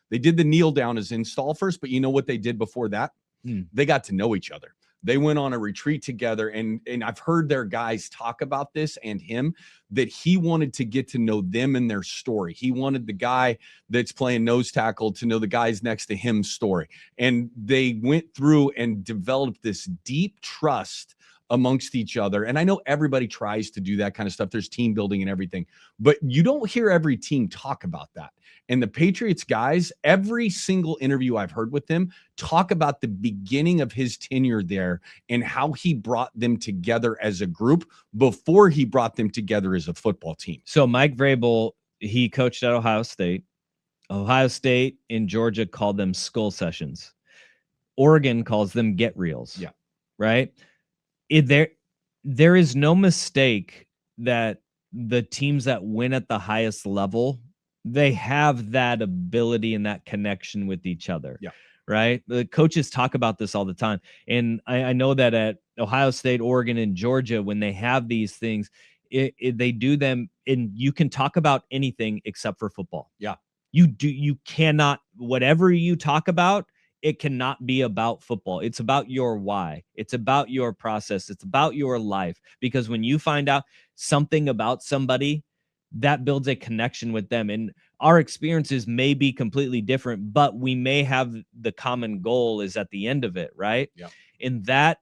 they did the kneel down as install first, but you know what they did before that? They got to know each other. They went on a retreat together, and I've heard their guys talk about this and him, that he wanted to get to know them and their story. He wanted the guy that's playing nose tackle to know the guys next to him's story. And they went through and developed this deep trust amongst each other. And I know everybody tries to do that kind of stuff. There's team building and everything, but you don't hear every team talk about that. And the Patriots guys, every single interview I've heard with them, talk about the beginning of his tenure there and how he brought them together as a group before he brought them together as a football team. So Mike Vrabel, he coached at Ohio State. Ohio State and Georgia called them skull sessions. Oregon calls them get reels. Yeah. Right? There is no mistake that the teams that win at the highest level, they have that ability and that connection with each other. Yeah. Right. The coaches talk about this all the time. And I know that at Ohio State, Oregon, and Georgia, when they have these things, they do them, and you can talk about anything except for football. Yeah. You cannot, whatever you talk about, it cannot be about football. It's about your why. It's about your process. It's about your life. Because when you find out something about somebody, that builds a connection with them. And our experiences may be completely different, but we may have the common goal is at the end of it, right? Yeah. And that,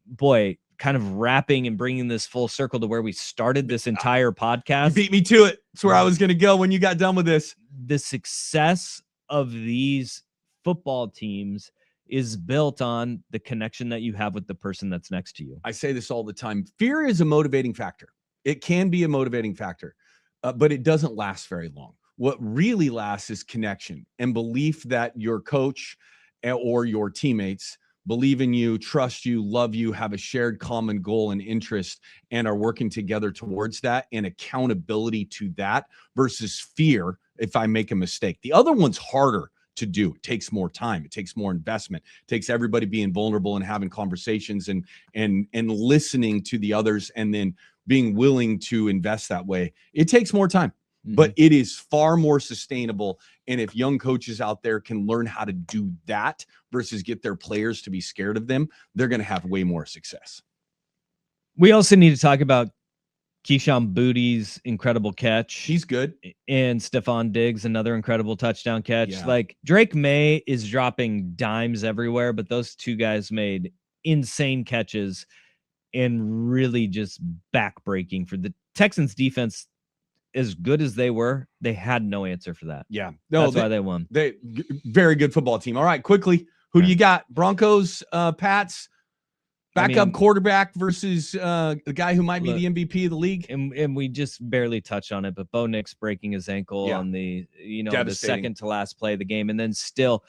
boy, kind of wrapping and bringing this full circle to where we started this entire podcast. You beat me to it. It's where I was going to go when you got done with this. The success of these football teams is built on the connection that you have with the person that's next to you. I say this all the time. Fear is a motivating factor. It can be a motivating factor, but it doesn't last very long. What really lasts is connection and belief that your coach or your teammates believe in you, trust you, love you, have a shared common goal and interest, and are working together towards that, and accountability to that versus fear if I make a mistake. The other one's harder to do. It takes more time. It takes more investment. It takes everybody being vulnerable and having conversations and listening to the others, and then being willing to invest that way. It takes more time. But it is far more sustainable. And if young coaches out there can learn how to do that versus get their players to be scared of them, they're going to have way more success. We also need to talk about Keyshawn Booty's incredible catch. He's good. And Stephon Diggs, another incredible touchdown catch. Yeah. Like, Drake May is dropping dimes everywhere, but those two guys made insane catches and really just backbreaking for the Texans defense. As good as they were, they had no answer for that. Yeah. That's why they won. Very good football team. All right, quickly. Who do you got? Broncos, Pats, backup quarterback versus the guy who might be the MVP of the league. And we just barely touched on it, but Bo Nix breaking his ankle on the, the second to last play of the game. And then still,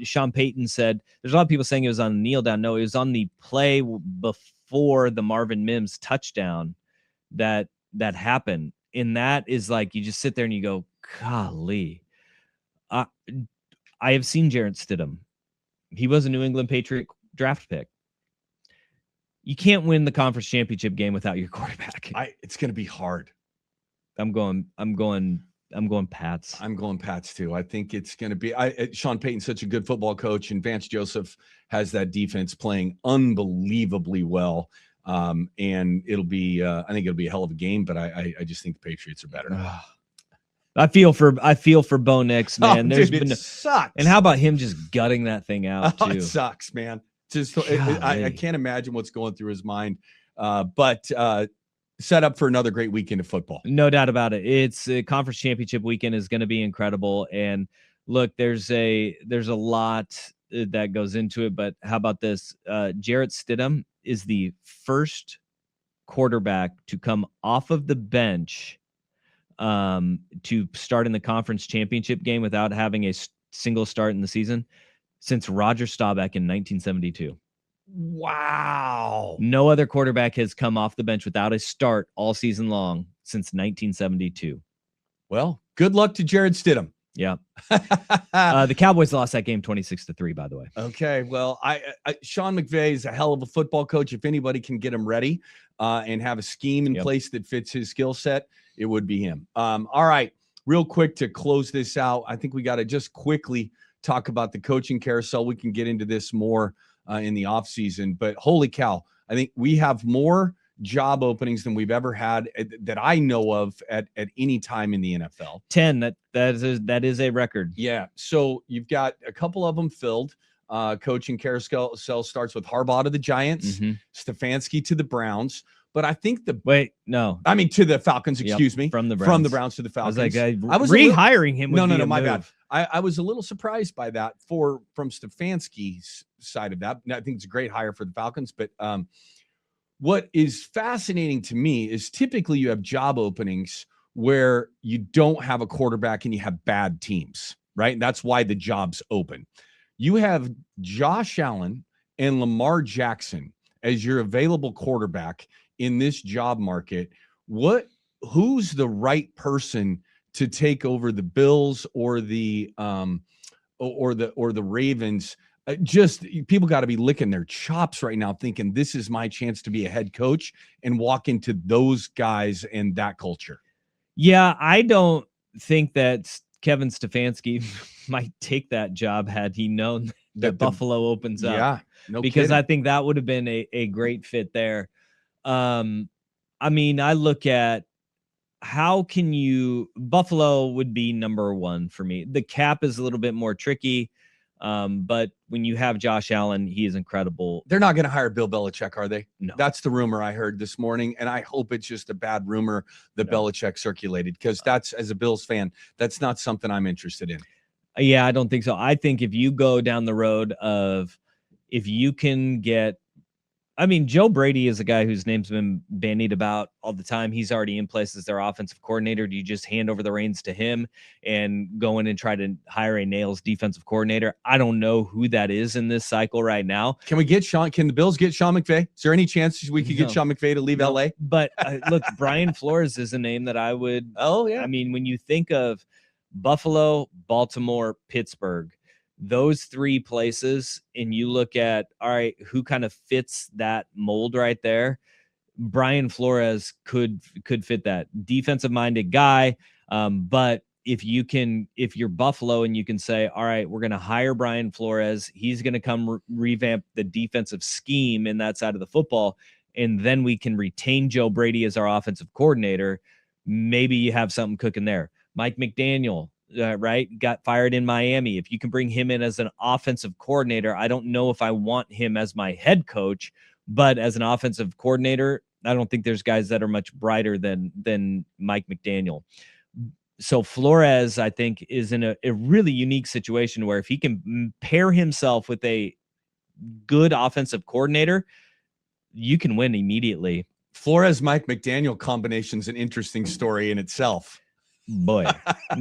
Sean Payton said, there's a lot of people saying it was on the kneel down. No, it was on the play before the Marvin Mims touchdown that happened. And that is like, you just sit there and you go, golly. I have seen Jarrett Stidham. He was a New England Patriot draft pick. You can't win the conference championship game without your quarterback. It's going to be hard. I'm going Pats. I'm going Pats too. I think it's going to be Sean Payton's such a good football coach, and Vance Joseph has that defense playing unbelievably well. And it'll be, I think it'll be a hell of a game, but I just think the Patriots are better. I feel for Bo Nix, man. It sucks. And how about him just gutting that thing out too? It sucks, man. Just I can't imagine what's going through his mind. But set up for another great weekend of football. No doubt about it. It's a conference championship weekend is going to be incredible. And look, there's a lot that goes into it, but how about this? Jarrett Stidham is the first quarterback to come off of the bench to start in the conference championship game without having a single start in the season since Roger Staubach in 1972. Wow. No other quarterback has come off the bench without a start all season long since 1972. Well, good luck to Jarrett Stidham. Yeah. The Cowboys lost that game 26-3, by the way. Okay. Well, Sean McVay is a hell of a football coach. If anybody can get him ready and have a scheme in place that fits his skill set, it would be him. All right. Real quick to close this out, I think we got to just quickly talk about the coaching carousel. We can get into this more in the offseason, but holy cow, I think we have more job openings than we've ever had that I know of at any time in the NFL. 10. That is a record. Yeah. So you've got a couple of them filled. Coaching carousel starts with Harbaugh to the Giants, Stefanski to the Browns. But I think to the Falcons, excuse me. From the Browns to the Falcons. I was rehiring him. No, my bad. I was a little surprised by that from Stefanski's side of that. I think it's a great hire for the Falcons, but what is fascinating to me is typically you have job openings where you don't have a quarterback and you have bad teams, right? And that's why the job's open. You have Josh Allen and Lamar Jackson as your available quarterback in this job market who's the right person to take over the Bills or the Ravens? Just people got to be licking their chops right now, thinking this is my chance to be a head coach and walk into those guys and that culture. Yeah, I don't think that Kevin Stefanski might take that job had he known that Buffalo opens up. Yeah, no because kidding. I think that would have been a great fit there. I mean, I look at Buffalo would be number one for me. The cap is a little bit more tricky. But when you have Josh Allen, he is incredible. They're not going to hire Bill Belichick, are they? No. That's the rumor I heard this morning, and I hope it's just a bad rumor that Belichick circulated, because that's, as a Bills fan, that's not something I'm interested in. Yeah, I don't think so. I think if you go down the road of, if you can get, I mean, Joe Brady is a guy whose name's been bandied about all the time. He's already in place as their offensive coordinator. Do you just hand over the reins to him and go in and try to hire a Nails defensive coordinator? I don't know who that is in this cycle right now. Can the Bills get Sean McVay? Is there any chance we could get Sean McVay to leave LA? But look, Brian Flores is a name that I would. Oh, yeah. I mean, when you think of Buffalo, Baltimore, Pittsburgh, those three places, and you look at, all right, who kind of fits that mold right there? Brian Flores could fit that defensive minded guy. But if you're Buffalo and you can say, all right, we're going to hire Brian Flores, he's going to come revamp the defensive scheme in that side of the football, and then we can retain Joe Brady as our offensive coordinator, maybe you have something cooking there. Mike McDaniel, right, got fired in Miami. If you can bring him in as an offensive coordinator, I don't know if I want him as my head coach, but as an offensive coordinator, I don't think there's guys that are much brighter than Mike McDaniel. So Flores, I think, is in a really unique situation where if he can pair himself with a good offensive coordinator, you can win immediately. Flores Mike McDaniel combination is an interesting story in itself. Boy,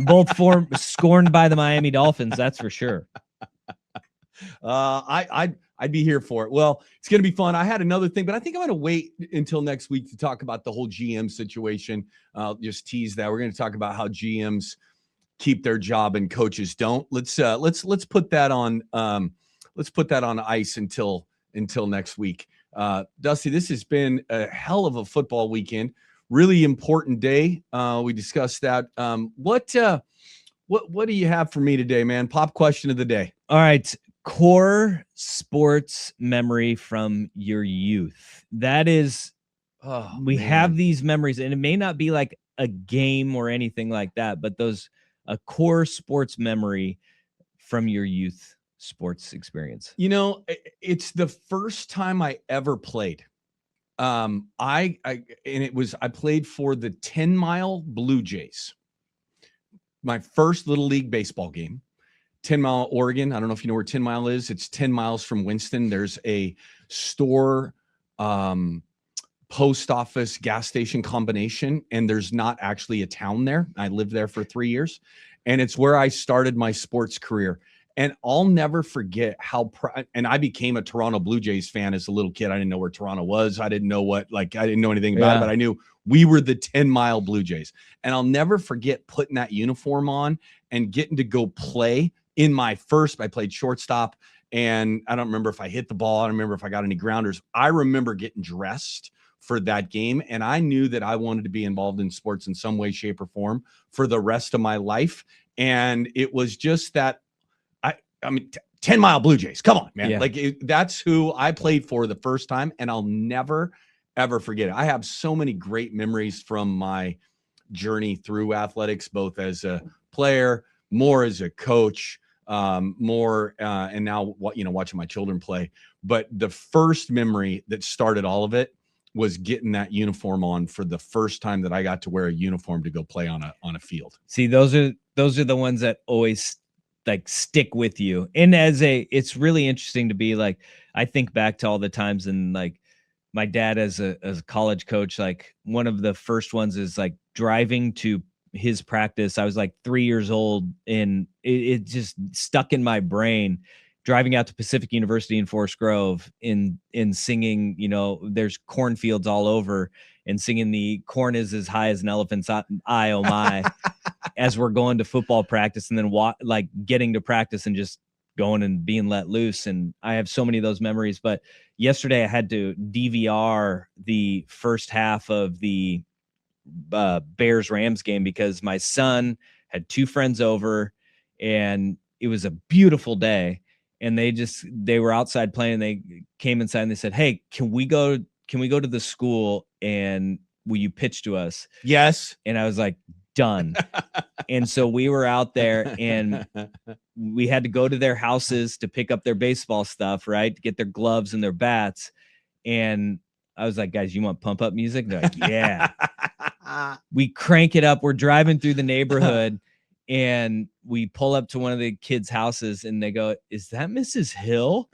both scorned by the Miami Dolphins, that's for sure. I'd be here for it. Well, it's going to be fun. I had another thing, but I think I'm going to wait until next week to talk about the whole GM situation. I'll just tease that. We're going to talk about how GMs keep their job and coaches don't. Let's put that on ice until next week. Dusty, this has been a hell of a football weekend. Really important day. We discussed that. What do you have for me today, man? Pop question of the day. All right. Core sports memory from your youth. That is, we have these memories, and it may not be like a game or anything like that, but a core sports memory from your youth sports experience. You know, it's the first time I ever played. I played for the 10 Mile Blue Jays. My first little league baseball game. 10 Mile, Oregon. I don't know if you know where 10 Mile is. It's 10 miles from Winston. There's a store, post office, gas station combination, and there's not actually a town there. I lived there for 3 years, and it's where I started my sports career. And I'll never forget and I became a Toronto Blue Jays fan as a little kid. I didn't know where Toronto was. I didn't know anything about it, but I knew we were the 10 Mile Blue Jays. And I'll never forget putting that uniform on and getting to go play. I played shortstop, and I don't remember if I hit the ball. I don't remember if I got any grounders. I remember getting dressed for that game, and I knew that I wanted to be involved in sports in some way, shape, or form for the rest of my life. And it was just that, I mean, 10 Mile Blue Jays. Come on, man. Yeah. That's who I played for the first time, and I'll never, ever forget it. I have so many great memories from my journey through athletics, both as a player, more as a coach, and now watching my children play. But the first memory that started all of it was getting that uniform on for the first time that I got to wear a uniform to go play on a field. See, those are the ones that always like stick with you. And it's really interesting to be like, I think back to all the times, and like my dad as a college coach, like one of the first ones is like driving to his practice. I was like 3 years old, and it just stuck in my brain, driving out to Pacific University in Forest Grove in singing, there's cornfields all over, and singing the corn is as high as an elephant's eye, oh my, as we're going to football practice, and then like getting to practice and just going and being let loose. And I have so many of those memories. But yesterday I had to DVR the first half of the Bears-Rams game because my son had 2 friends over, and it was a beautiful day. And they were outside playing. They came inside and they said, "Hey, can we go to the school and will you pitch to us?" Yes. And I was like, done. And so we were out there, and we had to go to their houses to pick up their baseball stuff, right? To get their gloves and their bats. And I was like, "Guys, you want pump up music?" They're like, "Yeah." We crank it up. We're driving through the neighborhood, and we pull up to one of the kids' houses, and they go, "Is that Mrs. Hill?"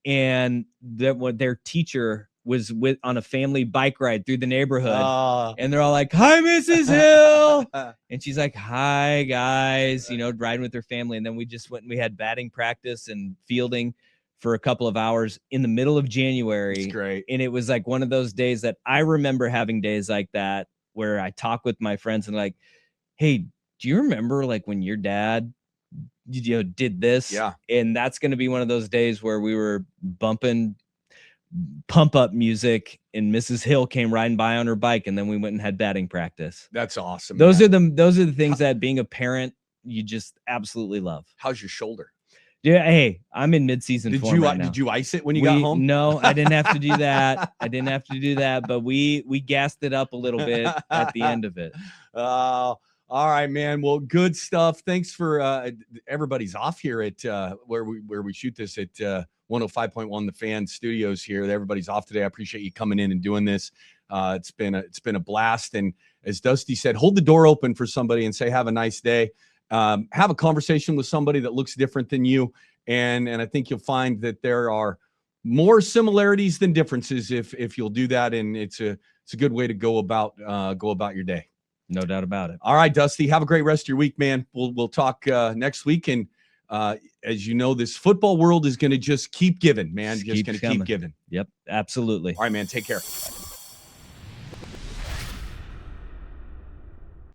And their teacher was on a family bike ride through the neighborhood, and they're all like, "Hi, Mrs. Hill," and she's like, "Hi, guys," riding with her family. And then we just went and we had batting practice and fielding for a couple of hours in the middle of January. That's great. And it was like one of those days that I remember having days like that where I talk with my friends and like, "Hey, do you remember like when your dad, did this?" Yeah. And that's going to be one of those days where we were bumping pump up music and Mrs. Hill came riding by on her bike, and then we went and had batting practice. That's awesome. Those are the things that being a parent, you just absolutely love. How's your shoulder? Yeah. Hey, I'm in mid-season form right now. Did you ice it when you got home? No, I didn't have to do that. But we gassed it up a little bit at the end of it. All right, man. Well, good stuff. Thanks for everybody's off here at where we shoot this at 105.1 The Fan Studios here. Everybody's off today. I appreciate you coming in and doing this. It's been a blast. And as Dusty said, hold the door open for somebody and say, "Have a nice day." Have a conversation with somebody that looks different than you. And I think you'll find that there are more similarities than differences if you'll do that. And it's a good way to go about your day. No doubt about it. All right, Dusty, have a great rest of your week, man. We'll talk next week. And as you know, this football world is going to just keep giving, man. Just going to keep giving. Yep, absolutely. All right, man. Take care.